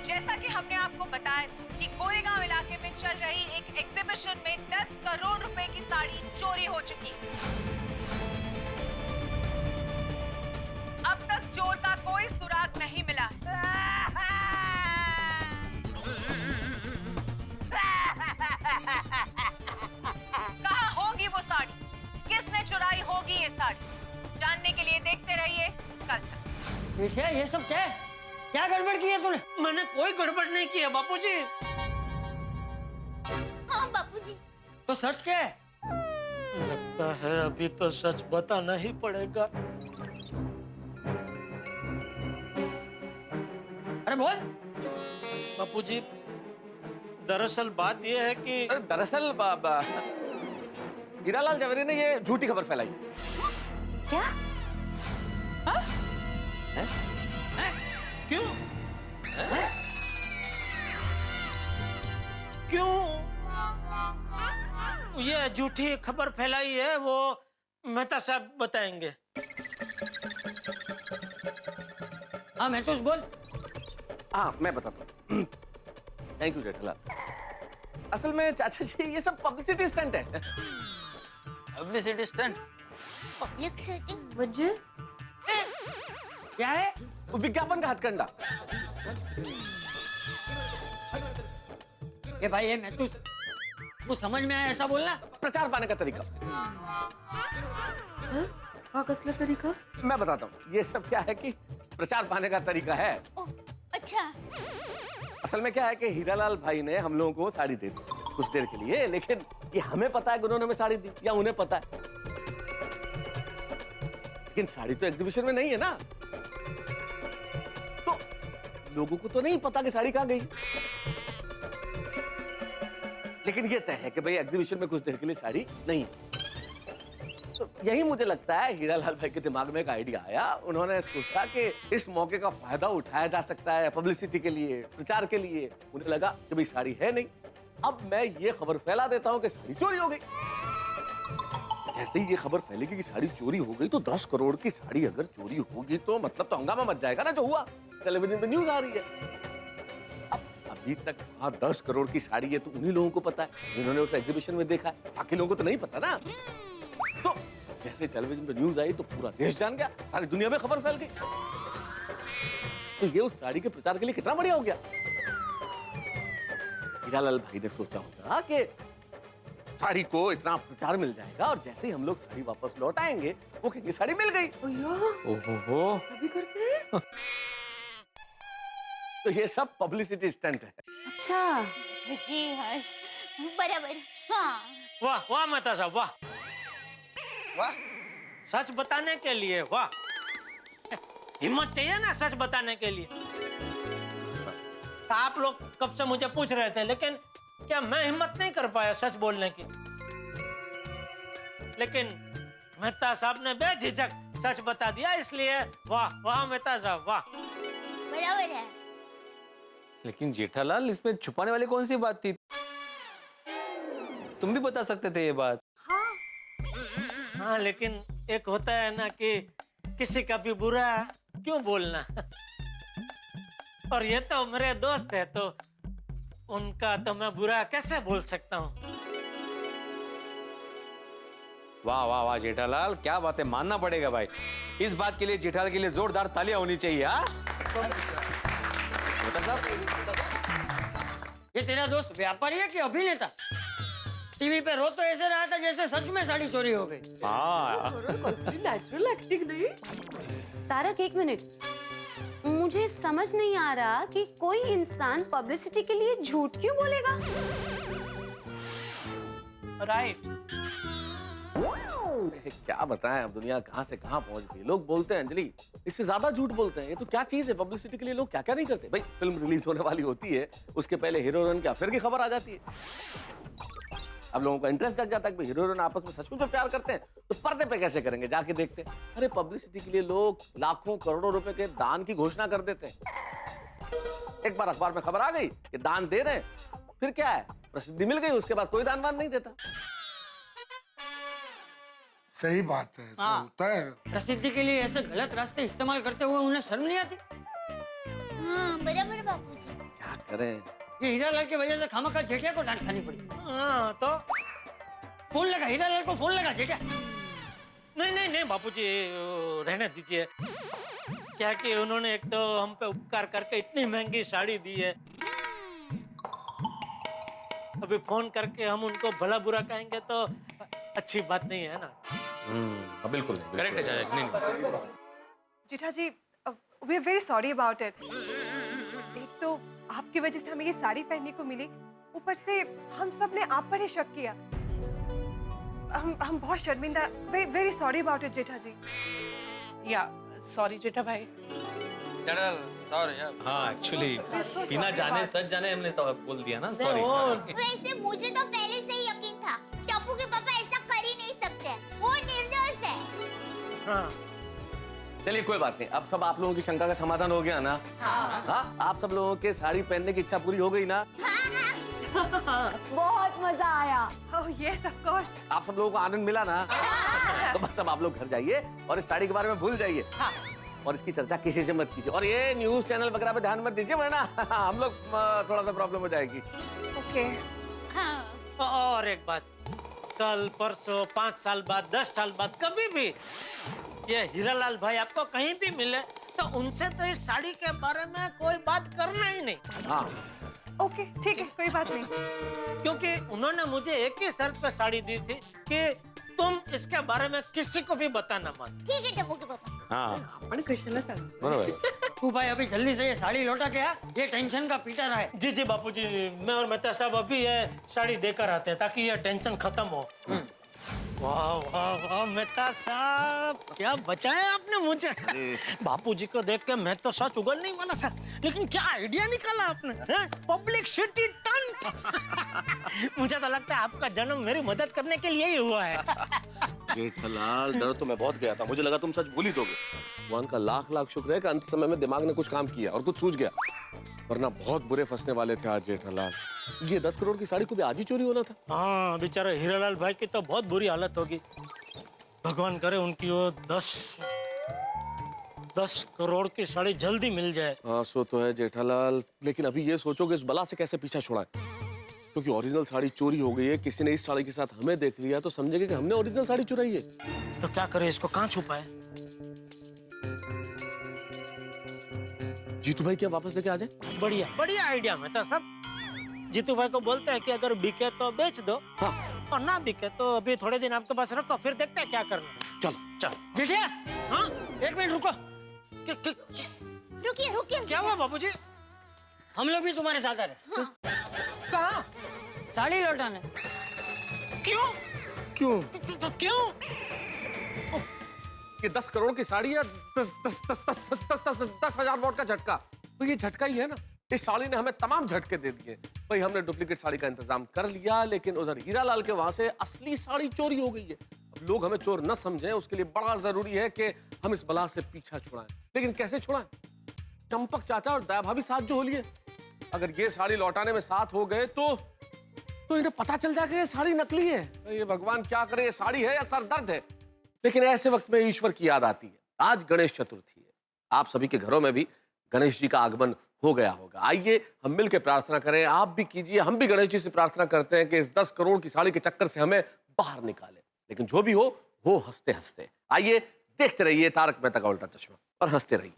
जैसा कि हमने आपको बताया था कि गोरेगांव इलाके में चल रही एक एग्जीबिशन में 10 करोड़ रुपए की साड़ी चोरी हो चुकी है। अब तक चोर का कोई सुराग नहीं मिला। कहाँ होगी वो साड़ी? किसने चुराई होगी ये साड़ी? जानने के लिए देखते रहिए कल तक।
बेटिया ये सब क्या है? क्या गड़बड़ की है तूने?
मैंने कोई गड़बड़ नहीं की है बापूजी।
हाँ बापूजी।
तो सच क्या है?
लगता है अभी तो सच बताना ही पड़ेगा।
अरे बोल।
बापूजी, दरअसल बात यह है कि
दरअसल हीरालाल जवेरी ने ये झूठी खबर फैलाई।
क्या?
क्यों? क्यों ये झूठी खबर फैलाई है, वो मेहता साहब बताएंगे।
हाँ मैं तो बोल।
हाँ मैं बताता हूँ। Thank you Jethalal. असल में चाचा जी ये सब पब्लिसिटी स्टंट है।
Publicity stunt?
Public setting?
वजह
क्या है?
विज्ञापन का हथकंडा।
ये भाई ये मैं तू समझ में आया ऐसा बोलना?
प्रचार पाने का तरीका।
हा कसला तरीका?
मैं बताता हूँ। ये सब क्या है कि प्रचार पाने का तरीका है।
अच्छा।
असल में क्या है कि हीरालाल भाई ने हम लोगों को साड़ी दे दी कुछ देर के लिए, लेकिन ये हमें पता है कि उन्होंने हमें साड़ी दी या उन्हें पता है, लेकिन साड़ी तो एग्जीबिशन में नहीं है ना, तो लोगों को तो नहीं पता कि साड़ी कहाँ गई। लेकिन ये तय है कि भाई एग्जीबिशन में कुछ देर के लिए साड़ी नहीं है। तो यही मुझे लगता है हीरालाल भाई के दिमाग में एक आइडिया आया। उन्होंने सोचा कि इस मौके का फायदा उठाया जा सकता है पब्लिसिटी के लिए, प्रचार के लिए। उन्हें लगा कि भाई साड़ी है नहीं, अब मैं ये खबर फैला देता हूँ कि साड़ी चोरी हो गई। जैसे ही ये खबर फैलेगी कि साड़ी चोरी हो गई, तो 10 करोड़ की साड़ी अगर चोरी होगी तो मतलब तो हंगामा मच जाएगा ना, जो हुआ टेलीविजन में न्यूज आ रही है। अब अभी तक वहाँ 10 करोड़ की साड़ी है तो उन्हीं लोगों को पता है, जिन्होंने उस एग्जीबिशन में देखा है। बाकी लोगों को तो नहीं पता ना। तो जैसे टेलीविजन पे न्यूज आई तो पूरा देश जान गया, सारी दुनिया में खबर फैल गई। तो ये उस साड़ी के प्रचार के लिए कितना बढ़िया हो गया। हीरालाल भाई ने सोचा होगा कि साड़ी को इतना प्रचार मिल जाएगा और जैसे ही हम लोग साड़ी वापस लौट आएंगे वो कहेंगे साड़ी मिल गई। ओहो,
सभी करते हैं।
तो ये सब पब्लिसिटी स्टंट है।
अच्छा,
जी हाँ, बराबर। हाँ,
वाह वाह मेहता साहब, वाह
वाह,
सच बताने के लिए वाह। हिम्मत चाहिए ना सच बताने के लिए। आप लोग कब से मुझे पूछ रहे थे, लेकिन क्या मैं हिम्मत नहीं कर पाया सच बोलने की। लेकिन मेहता साहब ने बेझिझक सच बता दिया, इसलिए वाह वाह मेहता साहब, वाह।
बराबर है।
लेकिन जेठालाल, इसमें छुपाने वाली कौन सी बात थी? तुम भी बता सकते थे ये बात।
हाँ, लेकिन एक होता है ना कि किसी का भी बुरा क्यों बोलना। और ये तो मेरे दोस्त है, तो उनका तो मैं बुरा कैसे बोल सकता हूँ।
वाह वाह वाह जेठालाल, क्या बात है, मानना पड़ेगा भाई। इस बात के लिए जेठालाल के लिए जोरदार तालियां होनी चाहिए। हाँ
ये तेरा दोस्त व्यापारी है कि अभिनेता? टीवी पे रो तो ऐसे रहा था जैसे सच में साड़ी चोरी हो गई।
हाँ,
नेचुरल एक्टिंग नहीं।
तारक एक मिनट, मुझे समझ नहीं आ रहा कि कोई इंसान पब्लिसिटी के लिए झूठ क्यों बोलेगा।
राइट। क्या बताएं, अब दुनिया कहां से कहां पहुंच गई। लोग बोलते हैं अंजलि, इससे ज्यादा झूठ बोलते हैं। ये तो क्या चीज है, पब्लिसिटी के लिए लोग क्या क्या नहीं करते। भाई फिल्म रिलीज होने वाली होती है, उसके पहले हीरो हीरोइन के अफेयर की खबर आ जाती है। अब लोगों का इंटरेस्ट जग जाता है कि हीरो हीरोइन आपस में सचमुच में प्यार करते हैं, तो पर्दे पे कैसे करेंगे, जाके देखते हैं। अरे पब्लिसिटी के लिए लोग लाखों करोड़ों रुपए के दान की घोषणा कर देते हैं। एक बार अखबार में खबर आ गई कि दान दे रहे हैं, फिर क्या है, प्रसिद्धि मिल गई, उसके बाद कोई दान वान नहीं देता।
सही बात है, ऐसा होता है।
प्रसिद्धि के लिए ऐसे गलत रास्ते इस्तेमाल करते हुए उन्हें शर्म नहीं आती?
हाँ, बराबर बापूजी।
क्या करें,
ये हीरालाल की वजह से खामखा जेठिया को डांट खानी पड़ी।
हाँ तो
फोन लगा, हीरालाल को फोन लगा जेठिया।
नहीं नहीं नहीं बापूजी, रहने दीजिए। क्या कि उन्होंने एक तो हम पे उपकार करके इतनी महंगी साड़ी दी है, अभी फोन करके हम उनको भला बुरा कहेंगे तो अच्छी बात नहीं है ना।
बिल्कुल करेक्ट है चाचा। नहीं
Jetha ji, we are very sorry about it. एक तो आपकी वजह से हमें ये साड़ी पहनने को मिली, ऊपर से हम सब ने आप पर ही शक किया। हम बहुत शर्मिंदा, वेरी सॉरी अबाउट इट जेठा जी।
या सॉरी जेठा भाई।
सॉरी यार।
हाँ, एक्चुअली बिना जाने सच जाने हमने बोल दिया ना, सॉरी।
वैसे मुझे तो पहले से ही यकीन था, टप्पू के पापा ऐसा कर ही नहीं सकते, वो निर्दोष है।
हाँ
चलिए कोई बात नहीं, अब सब आप लोगों की शंका का समाधान हो गया ना। हाँ, आप सब लोगों के साड़ी पहनने की इच्छा पूरी हो गई ना।
बहुत मजा आया।
Oh yes of course.
आप सब लोगों को आनंद मिला ना। तो बस अब आप लोग घर जाइए और इस साड़ी के बारे में भूल जाइए। और इसकी चर्चा किसी से मत कीजिए, और ये न्यूज चैनल वगैरह पे ध्यान मत दीजिए, वरना हम लोग थोड़ा सा प्रॉब्लम हो जाएगी।
ओके।
हाँ।
और एक बात, कल परसों 5 साल बाद 10 साल बाद कभी भी ये हीरालाल भाई आपको कहीं भी मिले तो उनसे तो इस साड़ी के बारे में कोई बात करना ही नहीं।
हाँ
ओके ठीक है, कोई बात नहीं।
क्योंकि उन्होंने मुझे एक ही शर्त पे साड़ी दी थी कि तुम इसके बारे में किसी को भी बताना मत।
ठीक है टप्पू के पापा।
हाँ
आपण कशाला सांग?
बरोबर।
तू भाई अभी जल्दी से ये साड़ी लौटा के आ, ये टेंशन का पीटा रहा है।
जी जी बापूजी, मैं और मेहता साहब अभी ये साड़ी देकर आते हैं ताकि ये टेंशन खत्म हो। वाह वाह वाह मेहता साहब, क्या बचाया आपने मुझे। बापूजी को देख के मैं तो सच उगलने वाला था, लेकिन क्या आइडिया निकाला आपने, पब्लिसिटी टंट। मुझे तो लगता है आपका जन्म मेरी मदद करने के लिए ही हुआ है।
जेठालाल, डर तो मैं बहुत गया था, मुझे लगा तुम सच भूल ही दोगे। भगवान का लाख लाख शुक्र है कि अंत समय में दिमाग ने कुछ काम किया और कुछ सूझ गया, वरना बहुत बुरे फंसने वाले थे आज जेठालाल। ये 10 करोड़ की साड़ी को भी आज ही चोरी होना था।
हाँ, बेचारे हीरालाल भाई की तो बहुत बुरी हालत होगी। भगवान करे उनकी वो 10 करोड़ की साड़ी जल्दी मिल जाए।
हाँ सो तो है जेठालाल, लेकिन अभी ये सोचो कि इस बला से कैसे पीछा छुड़ाएं। क्योंकि ओरिजिनल साड़ी चोरी हो गई है, किसी ने इस साड़ी के साथ हमें देख लिया तो समझेंगे कि हमने ओरिजिनल साड़ी चुराई है।
तो क्या करे, इसको कहाँ छुपाए?
जीतू भाई क्या वापस लेके आ जाए?
बढ़िया बढ़िया आइडिया में था सब। जीतू भाई को बोलते हैं कि अगर बिके तो बेच दो,
हाँ।
और ना बिके तो अभी थोड़े दिन आपके पास रखो, फिर देखते हैं क्या करना।
चलो
चल जेठिया, हाँ एक मिनट रुको।
रुकिए रुकिए।
क्या हुआ बाबूजी?
हम लोग भी तुम्हारे साथ आ रहे।
कहाँ?
साड़ी लौटाने।
क्यों क्यों क्यों?
ये 10 करोड़ की साड़ी है, 10,000 वॉट का झटका। तो ये झटका ही है ना, इस साड़ी ने हमें तमाम झटके दे दिए। भाई हमने डुप्लीकेट साड़ी का इंतजाम कर लिया, लेकिन उधर हीरालाल के वहां से असली साड़ी चोरी हो गई है। अब लोग हमें चोर न समझें, उसके लिए बड़ा जरूरी है कि हम इस बला से पीछा छुड़ाएं। लेकिन कैसे छुड़ाएं? चंपक चाचा और दया भाभी साथ जो हो लिए, अगर ये साड़ी लौटाने में साथ हो गए तो इन्हें पता चल जाएगा ये साड़ी नकली है। ये भगवान क्या करे, ये साड़ी है या सरदर्द है। लेकिन ऐसे वक्त में ईश्वर की याद आती है। आज गणेश चतुर्थी है, आप सभी के घरों में भी गणेश जी का आगमन हो गया होगा। आइए हम मिलकर प्रार्थना करें, आप भी कीजिए, हम भी गणेश जी से प्रार्थना करते हैं कि इस 10 करोड़ की साड़ी के चक्कर से हमें बाहर निकाले। लेकिन जो भी हो हंसते हंसते। आइए देखते रहिए तारक मेहता का उल्टा चश्मा और हंसते रहिए।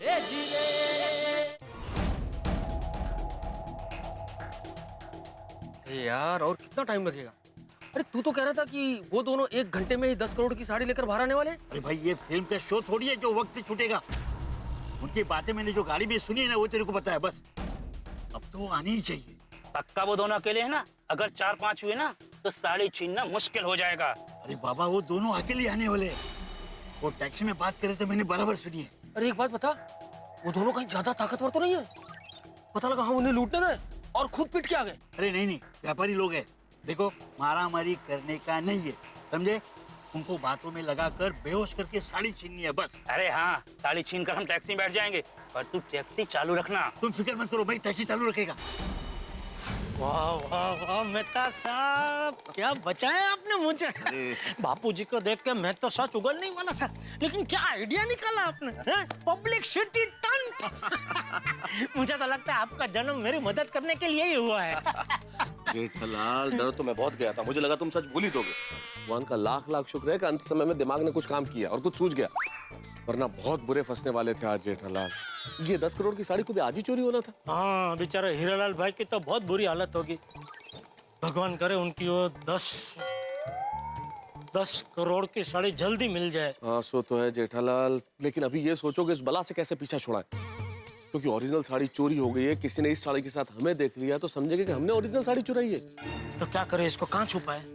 यार और कितना टाइम लगेगा? अरे तू तो कह रहा था कि वो दोनों 1 घंटे में ही 10 करोड़ की साड़ी लेकर बाहर आने वाले।
अरे भाई ये फिल्म का शो थोड़ी है जो वक्त पे छूटेगा। उनकी बातें मैंने जो गाड़ी में सुनी है ना, वो तेरे को पता है। बस अब तो वो आने ही चाहिए।
पक्का वो दोनों अकेले हैं ना? अगर 4-5 हुए ना तो साड़ी छीनना मुश्किल हो जाएगा।
अरे बाबा वो दोनों अकेले आने वाले हैं। वो टैक्सी में बात करे तो मैंने बराबर सुनी है।
अरे एक बात बता, वो दोनों कहीं ज्यादा ताकतवर तो नहीं है? पता लगा हम उन्हें लूटने गए और खुद पिट के आ गए।
अरे नहीं, व्यापारी लोग हैं। देखो मारामारी करने का नहीं है, समझे? उनको बातों में लगाकर बेहोश करके साड़ी छीननी है बस।
अरे हाँ, साड़ी छीन कर हम टैक्सी में बैठ जाएंगे, पर तू टैक्सी चालू रखना।
तुम फिक्र मत करो भाई, टैक्सी चालू रखेगा।
वाह वाह वाह मेहता साहब, क्या बचाया आपने मुझे। बापूजी को देख के मैं तो सच उगलने ही वाला था, लेकिन क्या आइडिया निकाला आपने। Public city turned. मुझे तो लगता है आपका जन्म मेरी मदद करने के लिए ही हुआ है।
जेठालाल, डर तो मैं बहुत गया था, मुझे लगा तुम सच भूल ही दोगे। भगवान का लाख लाख शुक्र है कि अंत समय में दिमाग ने कुछ काम किया और कुछ सूझ गया, वरना बहुत बुरे फंसने वाले थे आज जेठालाल। ये 10 करोड़ की साड़ी को भी आज ही चोरी होना था।
हाँ बेचारे हीरालाल भाई की तो बहुत बुरी हालत होगी। भगवान करे उनकी वो 10 करोड़ की साड़ी जल्दी मिल जाए।
हाँ सो तो है जेठालाल, लेकिन अभी ये सोचो कि इस बला से कैसे पीछा छुड़ाएं। क्योंकि ओरिजिनल साड़ी चोरी हो गई है, किसी ने इस साड़ी के साथ हमें देख लिया तो समझेंगे कि हमने ओरिजिनल साड़ी चुराई है।
तो क्या करे, इसको कहाँ छुपाए?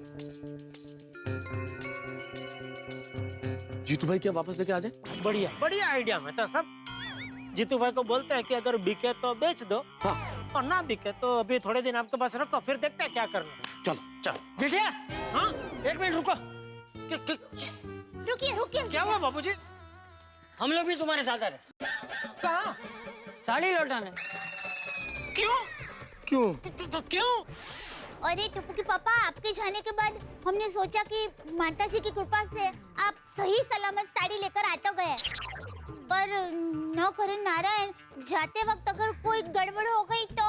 जीतू भाई क्या वापस लेके आ जाए?
बढ़िया बढ़िया आइडिया में था सब। जीतू भाई को बोलते हैं कि अगर बिके तो बेच दो,
हाँ।
और ना बिके तो अभी थोड़े दिन आपके पास रखो, फिर देखते हैं क्या करना।
चलो
चल जेठिया, हाँ एक मिनट रुको।
रुकिए रुकिए।
क्या हुआ बाबूजी?
हम लोग भी तुम्हारे साथ आ रहे।
कहाँ?
साड़ी लौटाने।
क्यों क्यों क्यों?
अरे टप्पू के पापा, आपके जाने के बाद हमने सोचा कि माता जी की कृपा से आप सही सलामत साड़ी लेकर आ तो गए, पर न करे नारायण, जाते वक्त अगर कोई गड़बड़ हो गई तो।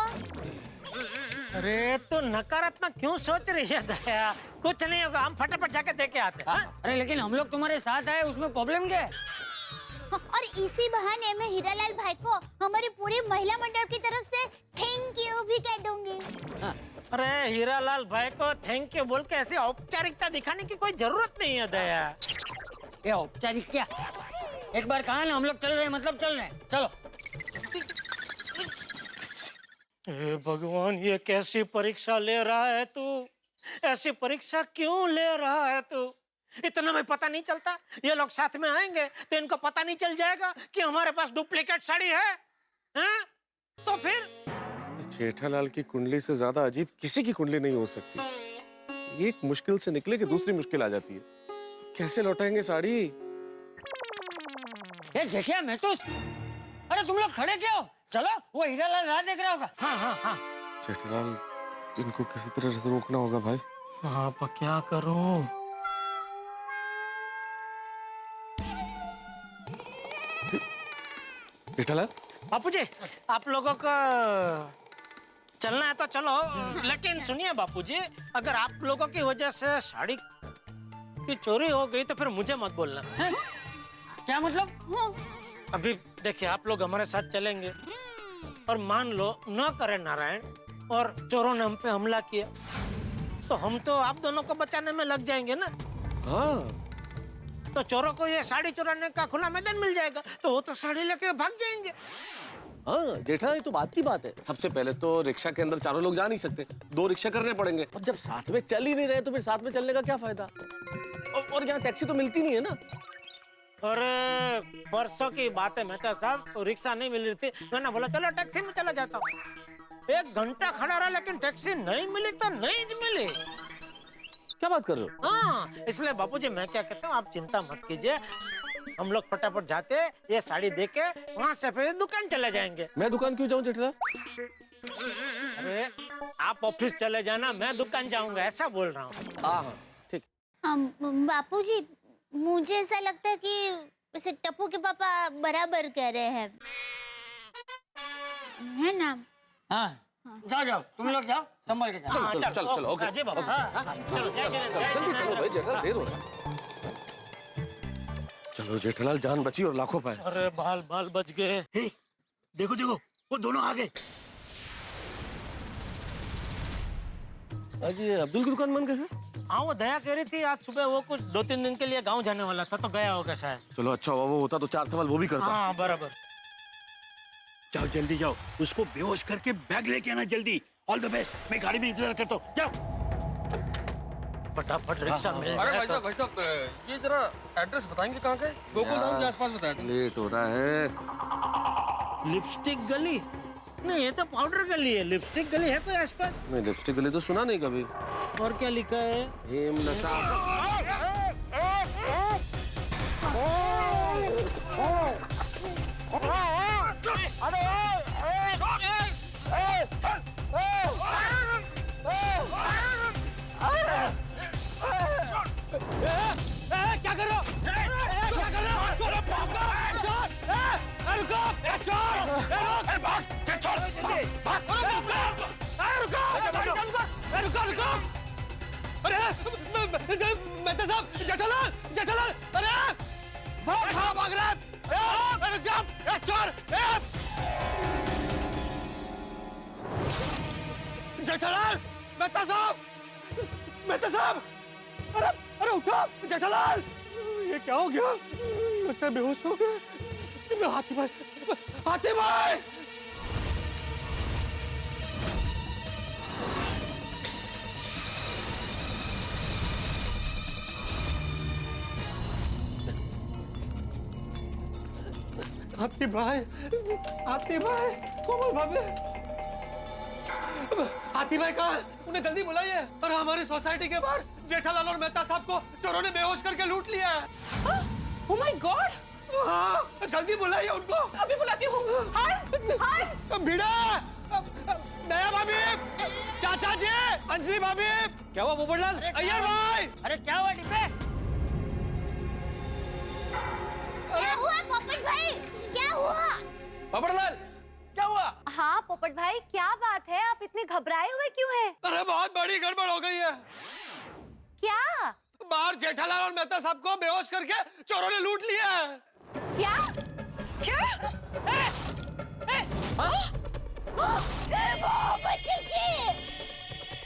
अरे तो नकारात्मक क्यों सोच रही है दया? कुछ नहीं होगा, हम फटाफट जाके देके आते हैं।
अरे लेकिन हम लोग तुम्हारे साथ आए, उसमें प्रॉब्लम क्या है?
और इसी बहाने मैं हीरालाल भाई को हमारी पूरी महिला मंडल की तरफ से थैंक यू भी कह दूंगी।
अरे हीरालाल भाई को थैंक यू बोल के ऐसी औपचारिकता दिखाने की कोई जरूरत नहीं है दया।
ये औपचारिक क्या? एक बार कहा ना हम लोग चल रहे हैं, मतलब चल रहे हैं, चलो।
हे भगवान, ये कैसी परीक्षा ले रहा है तू? ऐसी परीक्षा क्यों ले रहा है तू? इतना में पता नहीं चलता? ये लोग साथ में आएंगे तो इनको पता नहीं चल जाएगा कि हमारे पास डुप्लीकेट साड़ी है? हैं? तो फिर
जेठालाल की कुंडली से ज्यादा अजीब किसी की कुंडली नहीं हो सकती। एक मुश्किल से निकले कि दूसरी मुश्किल आ जाती है। कैसे लौटाएंगे साड़ी?
ये जेठिया मैं तो, अरे तुम लोग खड़े क्यों हो? चलो, वो हीरालाल राह देख रहा होगा।
हाँ हाँ हाँ।
जेठालाल, इनको किसी तरह से रोकना होगा भाई।
हाँ पर क्या करूं?
जेठालाल,
बापूजी, आप लोगों को चलना है तो चलो, लेकिन सुनिए बापूजी, अगर आप लोगों की वजह से साड़ी की चोरी हो गई तो फिर मुझे मत बोलना।
हैं? क्या मतलब?
अभी देखिए, आप लोग हमारे साथ चलेंगे और मान लो न करे नारायण और चोरों ने हम पे हमला किया, तो हम तो आप दोनों को बचाने में लग जाएंगे ना।
हाँ
तो चोरों को ये साड़ी चुराने का खुला मैदान मिल जाएगा, तो वो तो साड़ी लेके भाग जाएंगे।
हाँ जेठा, ये तो बात की बात है। सबसे पहले तो रिक्शा के अंदर चारों लोग जा नहीं सकते, 2 रिक्शा करने पड़ेंगे। और जब साथ में चल ही नहीं रहे तो फिर साथ में चलने का क्या फायदा? और यहाँ टैक्सी तो मिलती नहीं है ना।
और परसों की बात है मेहता साहब, तो रिक्शा नहीं मिल रही थी, मैंने बोला चलो टैक्सी में चला जाता हूँ। 1 घंटा खड़ा रहा लेकिन टैक्सी नहीं मिली तो नहीं मिली।
क्या बात कर रहे हो?
हाँ, इसलिए बापूजी मैं क्या कहता हूँ, आप चिंता मत कीजिए, हम लोग फटाफट जाते, ये साड़ी देके वहाँ से फिर दुकान चले जाएंगे।
मैं दुकान क्यों जाऊँ जेठा?
अरे आप ऑफिस चले जाना, मैं दुकान जाऊंगा, ऐसा बोल रहा हूँ।
हाँ ठीक।
बापूजी, मुझे ऐसा लगता है कि वैसे टप्पू के पापा बराबर कह रहे हैं, है ना?
हाँ, जाओ जाओ, तुम लोग जाओ, संभल के जाओ।
चलो चलो चलो, ओके।
जी बाबा, चलो
चलो भाई जेठालाल, देर हो रहा है। चलो जेठालाल, जान बची और लाखों पाए।
अरे बाल बाल बच गए।
हे, देखो देखो, वो दोनों आ गए।
आज ये अब्दुल की दुकान बंद कैसे?
हाँ, वो दया कह रही थी आज सुबह वो कुछ 2-3 दिन के लिए गांव जाने वाला था, तो गया होगा शायद।
चलो अच्छा हुआ, वो होता तो 4 सवाल वो भी करता।
हाँ बराबर।
जाओ जल्दी जाओ, उसको बेहोश करके बैग लेके आना जल्दी। ऑल द बेस्ट, मैं गाड़ी में इंतजार करता हूँ, जाओ।
फटाफट रिक्शा मिल
अरे
जाए
भाई साहब, ये जरा एड्रेस बताएंगे कहाँ के? गोकुल धाम के आसपास बताया था।
लेट हो रहा है।
लिपस्टिक गली? नहीं, ये तो पाउडर गली है। लिपस्टिक गली है कोई आसपास?
मैं लिपस्टिक गली तो सुना नहीं कभी।
और क्या लिखा है?
हेमलता।
क्या कर रहे हो? क्या कर रहे हो? चोर! रुको! रुको! अरे मेहता साहब, जेठालाल, जेठालाल, अरे भाग रहा है। रुक जाओ, चोर! जेठालाल, मेहता साहब, अरे उठो, जेठालाल, ये क्या हो गया? लगता है बेहोश हो गए। हाथी भाई, हाथी भाई, कोमल भाभी, हाथी भाई कहाँ है? उन्हें जल्दी बुलाइए। और हमारी सोसाइटी के बाहर जेठालाल और मेहता साहब को चोरों ने बेहोश करके लूट लिया है।
Oh my God!
हाँ, जल्दी बुलाइए उनको।
अभी बुलाती हूँ। हंस!
भिड़ा, दया भाभी, चाचा जी, अंजलि भाभी। क्या हुआ पोपटलाल? अय्यर भाई!
अरे क्या हुआ डिब्बे?
क्या हुआ पोपट भाई? क्या हुआ?
पोपटलाल, क्या हुआ?
हाँ पोपट भाई, क्या बात है? आप इतने घबराए हुए क्यों हैं?
अरे बहुत बड़ी गड़बड़ हो गई है।
क्या?
बाहर जेठालाल और मेहता साहब को बेहोश करके चोरों ने लूट लिया है।
क्या?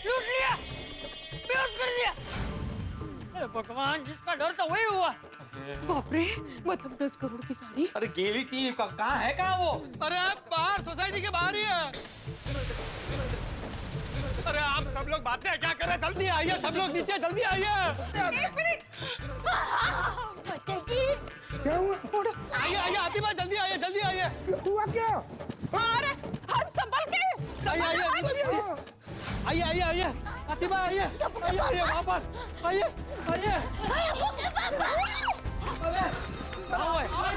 लूट लिया, बेहोश कर दिया। अरे भगवान, जिसका डर था वही हुआ।
बाप रे, मतलब 10 करोड़ की साड़ी।
अरे गेली थी, कहाँ है वो? अरे बाहर, सोसाइटी के बाहर ही है। अरे आप सब लोग बातें क्या कर रहे हैं? जल्दी आइए, सब लोग नीचे, जल्दी आइए।
1 मिनट।
क्या हुआ? आइए हाथी भाई, जल्दी आइए, जल्दी आइए।
हुआ क्या? अरे हंस, संभल के!
आइए हाथी भाई, आइए वहाँ पर, आइए। अरे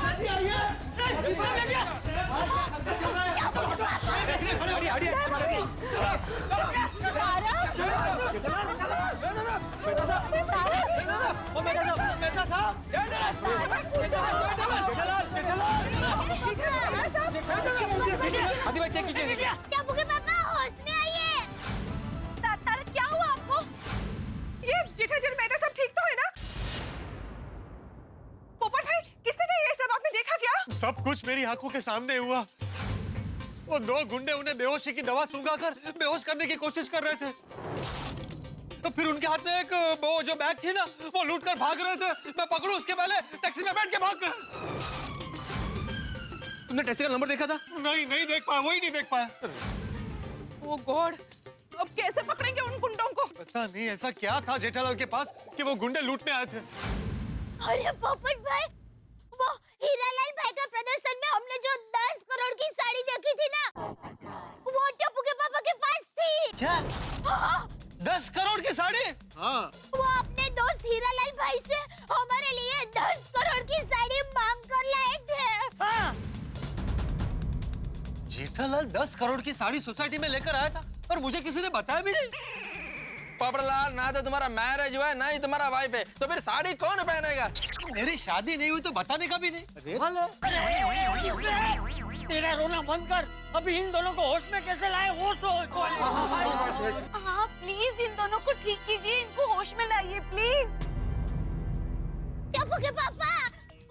जल्दी आइए। मेहता साहब, हाथी भाई चेक कीजिए।
टप्पू के पापा होश में आइए।
सब कुछ मेरी आंखों के सामने हुआ। वो दो गुंडे उन्हें बेहोशी की दवा सूंघाकर बेहोश करने की कोशिश कर रहे थे। तो फिर उनके हाथ में एक वो जो बैग थी ना, वो लूट कर भाग रहे थे। मैं पकड़ूं उसके पहले टैक्सी में बैठ के भाग गए।
तुमने टैक्सी का नंबर देखा था?
नहीं देख पाया, वही नहीं देख पाया।
ओ गॉड, अब कैसे पकड़ेंगे उन गुंडों को?
पता नहीं ऐसा क्या था जेठालाल के पास कि वो गुंडे लूटने आए थे।
अरे पोपट भाई, वो हीरालाल भाई का प्रदर्शन में हमने जो 10 करोड़ की साड़ी देखी थी ना, वो टप्पू के पापा के पास थी।
क्या? 10 करोड़ की साड़ी?
हाँ।
वो अपने दोस्त हीरालाल भाई से हमारे लिए 10 करोड़ की साड़ी मांग कर लाए थे।
हाँ।
जेठालाल 10 करोड़ की साड़ी सोसाइटी में लेकर आया था और मुझे किसी ने बताया भी नहीं।
पोपटलाल, ना तो तुम्हारा मैरिज हुआ है, ना ही तुम्हारा वाइफ है, तो फिर साड़ी कौन पहनेगा?
मेरी शादी नहीं हुई तो बताने का भी नहीं।
तेरा रोना बंद कर, अभी इन दोनों को होश में कैसे लाए वो सोच।
हाँ प्लीज इन दोनों को ठीक कीजिए, इनको होश में लाइए प्लीज।
टप्पू के पापा,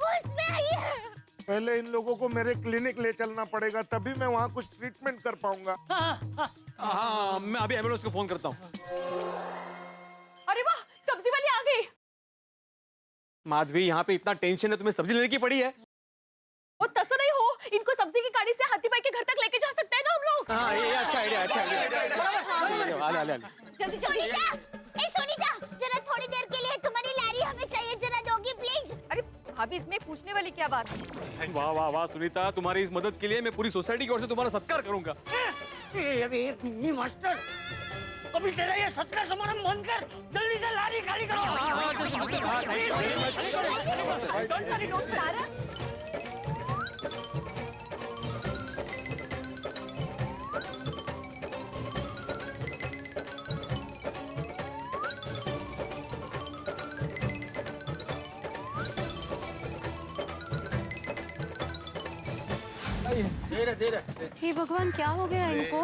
होश में आइए।
पहले इन लोगों को मेरे क्लिनिक ले चलना पड़ेगा, तभी मैं वहाँ कुछ ट्रीटमेंट कर पाऊंगा।
हाँ, मैं अभी एम्बुलेंस को फोन करता हूँ।
अरे वाह, सब्जी वाली आ गई।
माधवी, यहाँ पे इतना टेंशन है, तुम्हें सब्जी लेने की पड़ी है?
वो तसो नहीं हो, इनको सब्जी की गाड़ी से हाथी भाई के घर तक लेके जा सकते हैं ना हम लोग।
हाँ, ये अच्छा आइडिया, अच्छा आइडिया।
जल्दी सोनीता, ए सोनीता, जरा थोड़ी देर के लिए तुम्हारी लारी हमें चाहिए, जरा दोगी प्लीज?
अरे भाभी, इसमें पूछने वाली क्या बात है?
वाह वाह वाह सुनीता, तुम्हारी इस मदद के लिए मैं पूरी सोसाइटी की ओर से तुम्हारा सत्कार करूंगा।
अरे मास्टर, अभी तेरा ये सत्कार समारंभ बंद कर, जल्दी से लारी खाली करो।
Don't worry, don't Tarak. हे भगवान, क्या हो गया इनको?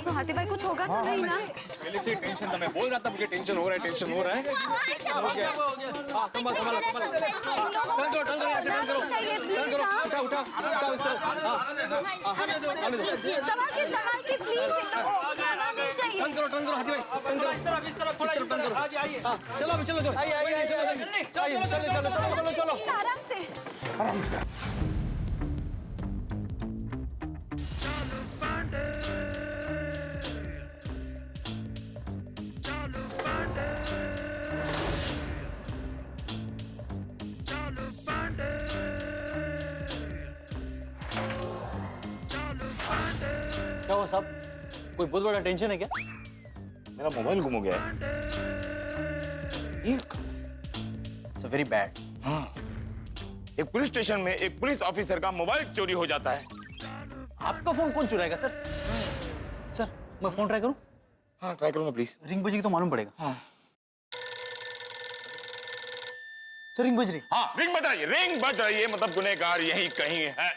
तो हाथी भाई कुछ होगा तो नहीं ना?
पहले से टेंशन था, मैं बोल रहा था मुझे टेंशन हो रहा है, टेंशन हो रहा है। हाँ, संभाल संभाल संभाल। टर्न करो, यहाँ से टर्न करो, उठाओ उठाओ उठाओ इस तरफ।
संभाल के प्लीज,
टर्न करो हाथी भाई, टर्न करो इस तरफ थोड़ा, टर्न करो। हाँ जी, आइए। हाँ, चलो अभी, चलो चलो आइए चलो
आराम से।
क्या हुआ साहब, कोई बहुत बड़ा टेंशन है क्या?
मेरा मोबाइल गुम हो गया है।
Very bad.
हाँ, एक पुलिस स्टेशन में एक पुलिस ऑफिसर का मोबाइल चोरी हो जाता है।
आपका फोन कौन चुराएगा सर? सर, मैं फोन ट्राई करूं?
हाँ, ट्राई करूंगा प्लीज।
रिंग बजेगी तो मालूम पड़ेगा।
हाँ
सर, रिंग बज रही।
हाँ, रिंग बज रही है, मतलब गुनहगार यहीं कहीं है।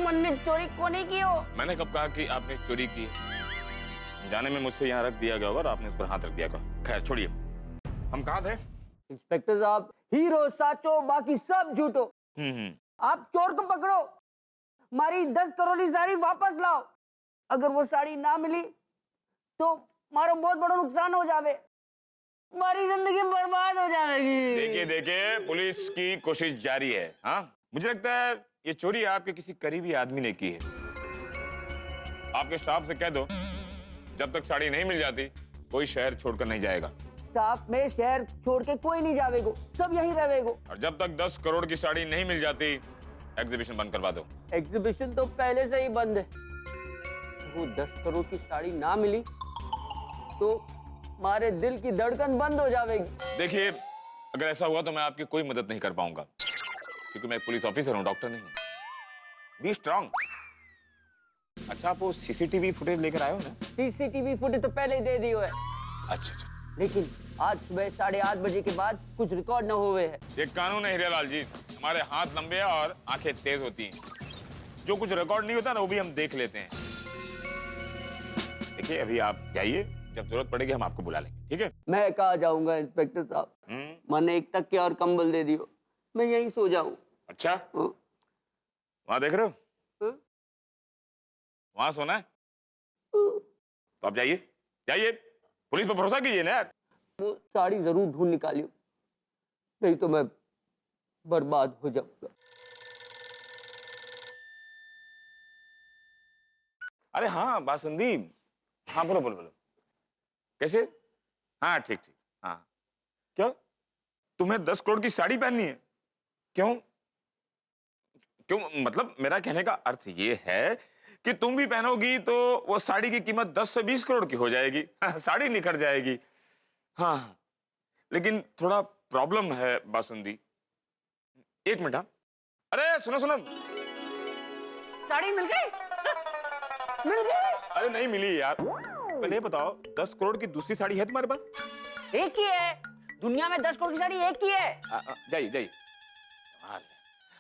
मैंने चोरी कोने की हो?
मैंने कब कहा कि आपने चोरी की है? जाने में मुझसे यहाँ रख दिया गया होगा और आपने उस पर हाथ रख दिया होगा। खैर छोड़िए, हम कहाँ थे?
इंस्पेक्टर साहब, हीरो साचो बाकी सब झूठो। आप चोर को पकड़ो, हमारी 10 करोड़ की साड़ी वापस लाओ। अगर वो साड़ी ना मिली तो मारो बहुत बड़ा नुकसान हो जावे, हमारी जिंदगी बर्बाद हो जाएगी।
देखिए पुलिस की कोशिश जारी है। हाँ, मुझे लगता है ये चोरी आपके किसी करीबी आदमी ने की है। आपके स्टाफ से कह दो, जब तक साड़ी नहीं मिल जाती कोई शहर छोड़कर नहीं जाएगा।
स्टाफ में शहर छोड़ के कोई नहीं जावेगो, सब यहीं रहेगो।
और जब तक 10 करोड़ की साड़ी नहीं मिल जाती एग्जीबिशन बंद करवा दो।
एग्जीबिशन तो पहले से ही बंद है। वो 10 करोड़ की साड़ी ना मिली तो हमारे दिल की धड़कन बंद हो जाएगी।
देखिए, अगर ऐसा हुआ तो मैं आपकी कोई मदद नहीं कर पाऊंगा, क्योंकि मैं एक पुलिस ऑफिसर हूँ, डॉक्टर नहीं हूँ। B strong. अच्छा, आप वो सीसीटीवी फुटेज लेकर आए हो ना?
सीसीटीवी फुटेज तो पहले ही दे दी है।
अच्छा,
लेकिन आज सुबह 8:30 बजे के बाद कुछ रिकॉर्ड न हुए हैं।
ये कानून है हीरालाल जी, हमारे हाथ लंबे और आंखें तेज होती हैं। जो कुछ रिकॉर्ड नहीं होता ना वो भी हम देख लेते हैं। देखिए अभी आप जाइए, जब जरूरत पड़ेगी हम आपको बुला लेंगे, ठीक है?
मैं कहाँ जाऊंगा इंस्पेक्टर साहब, मैंने एक तक के और कंबल दे दियो, मैं यहीं सो जाऊं।
अच्छा, वहां देख रहे हो, वहां सोना है तो आप जाइए, जाइए, पुलिस पर भरोसा कीजिए ना यार।
वो साड़ी जरूर ढूंढ निकालियो, नहीं तो मैं बर्बाद हो जाऊंगा।
अरे हाँ बासुंदी, हाँ बोलो बोलो बोलो, कैसे? हाँ ठीक ठीक, हाँ क्या तुम्हें 10 करोड़ की साड़ी पहननी है? क्यों क्यों? मतलब मेरा कहने का अर्थ ये है कि तुम भी पहनोगी तो वो साड़ी की कीमत 10 से 20 करोड़ की हो जाएगी। साड़ी निखर जाएगी। हाँ लेकिन थोड़ा प्रॉब्लम है बासुंदी, एक मिनट। हाँ अरे सुनो सुनो,
साड़ी मिल गई? मिल गई?
अरे नहीं मिली यार, पहले ये बताओ 10 करोड़ की दूसरी साड़ी है तुम्हारे पास?
एक ही है दुनिया में, 10 करोड़ की साड़ी एक ही है।
जाइए जाइए।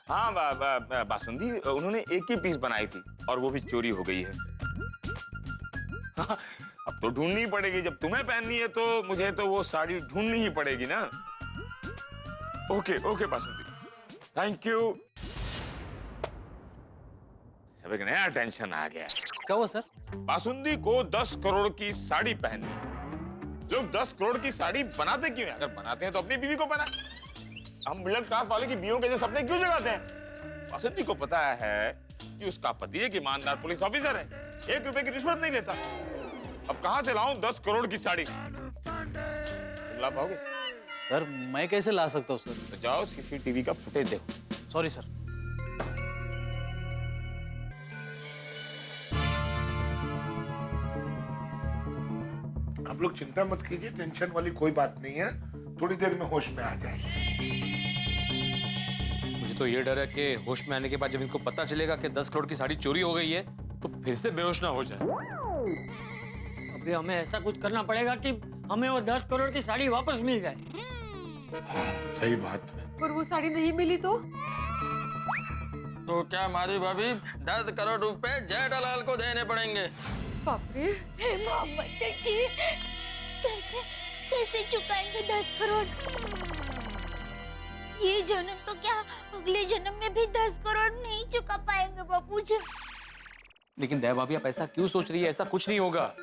हाँ बासुंदी, उन्होंने एक ही पीस बनाई थी और वो भी चोरी हो गई है। हाँ, अब तो ढूंढनी पड़ेगी, जब तुम्हें पहननी है तो मुझे तो वो साड़ी ढूंढनी ही पड़ेगी ना। Okay okay basundi, thank you. अब एक नया टेंशन आ गया।
क्या हुआ सर?
बासुंदी को 10 करोड़ की साड़ी पहननी है। लोग 10 करोड़ की साड़ी बनाते क्यों हैं? अगर बनाते हैं तो अपनी बीवी को बनाए। हम मिडिल क्लास वाले की बीवियों के जो सपने क्यों जगाते हैं? बासुंदी को पता है कि उसका पति एक ईमानदार पुलिस ऑफिसर है, 1 रुपए की रिश्वत नहीं लेता। अब कहां से लाऊं 10 करोड़ की साड़ी? तुम ला पाओगे?
सर मैं कैसे ला सकता हूँ सर?
तो जाओ सीसीटीवी का फुटेज देखो।
Sorry sir.
आप लोग चिंता मत कीजिए, टेंशन वाली कोई बात नहीं है, थोड़ी देर में होश में आ जाएंगे।
मुझे तो ये डर है कि होश में आने के बाद जब इनको पता चलेगा कि 10 करोड़ की साड़ी चोरी हो गई है तो फिर से बेहोश ना हो जाए।
अभी हमें ऐसा कुछ करना पड़ेगा कि हमें वो 10 करोड़ की साड़ी वापस मिल जाए।
सही बात है।
और वो साड़ी नहीं मिली तो
क्या माधवी भाभी 10 करोड़ रुपए जेठालाल को देने पड़ेंगे?
बाप रे,
हे मोहम्मद जी, कैसे कैसे चुकाएंगे 10 करोड़? ये जन्म तो क्या, अगले जन्म में भी 10 करोड़ नहीं चुका पाएंगे बापूजी।
लेकिन दया भाभी आप ऐसा क्यों सोच रही है? ऐसा कुछ नहीं होगा।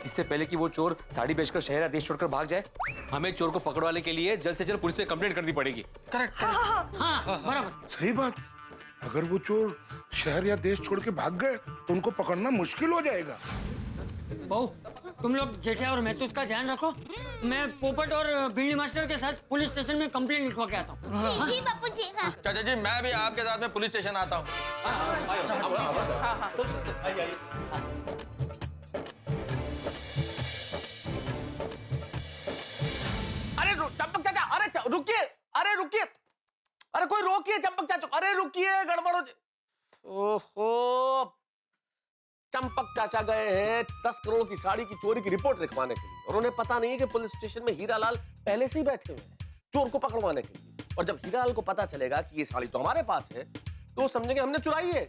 इससे पहले कि वो चोर साड़ी बेचकर शहर या देश छोड़कर भाग जाए, हमें चोर को पकड़वाने के लिए जल्द से जल्द पुलिस में कंप्लेंट करनी पड़ेगी।
करेक्ट।
हाँ बराबर।
सही बात। अगर वो चोर शहर या देश छोड़ के भाग गए तो उनको पकड़ना मुश्किल हो जाएगा।
बहू तुम लोग जेठिया और महतूस का ध्यान रखो, मैं पोपट और बिल्ली मास्टर के साथ पुलिस स्टेशन में कंप्लेंट लिखवा के आता हूँ।
जी जी बापूजी। हाँ।
चाचा जी मैं भी आपके साथ में पुलिस स्टेशन आता हूँ।
अरे चंपक चाचा, अरे रुकिए, अरे रुकिए, अरे कोई रोकिए चंपक चाचा, अरे रुकिए, गड़बड़ हो। ओहो, चंपक चाचा गए हैं 10 करोड़ की साड़ी की चोरी की रिपोर्ट लिखवाने के लिए और उन्हें पता नहीं है कि पुलिस स्टेशन में हीरालाल पहले से ही बैठे हुए हैं चोर को पकड़वाने के लिए। और जब हीरालाल को पता चलेगा कि ये साड़ी तो हमारे पास है तो समझेंगे हमने चुराई है।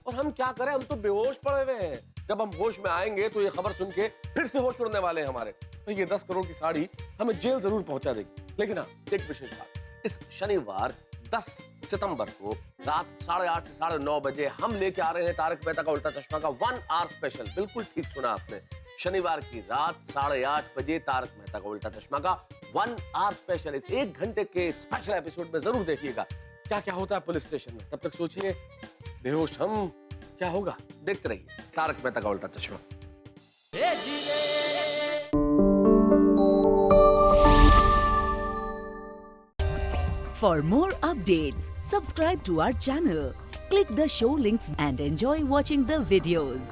और हम क्या करें, हम तो बेहोश पड़े हुए हैं। जब हम होश में आएंगे तो ये खबर सुन के फिर से होश उड़ने वाले हैं हमारे। तो ये 10 करोड़ की साड़ी हमें जेल जरूर पहुंचा देगी। लेकिन हाँ, एक विशेष बात, इस शनिवार 10 सितंबर को रात 8:30 से 9:30 बजे हम लेके आ रहे हैं तारक मेहता का उल्टा चश्मा का 1 आवर स्पेशल। बिल्कुल ठीक सुना आपने, शनिवार की रात 8:30 बजे तारक मेहता का उल्टा चश्मा का 1 आवर स्पेशल। इस 1 घंटे के स्पेशल एपिसोड में जरूर देखिएगा क्या क्या होता है पुलिस स्टेशन में। तब तक सोचिए बेहोश हम, क्या होगा, देखते रहिए तारक मेहता का उल्टा चश्मा।
For more updates, subscribe to our channel, click the show links and enjoy watching the videos.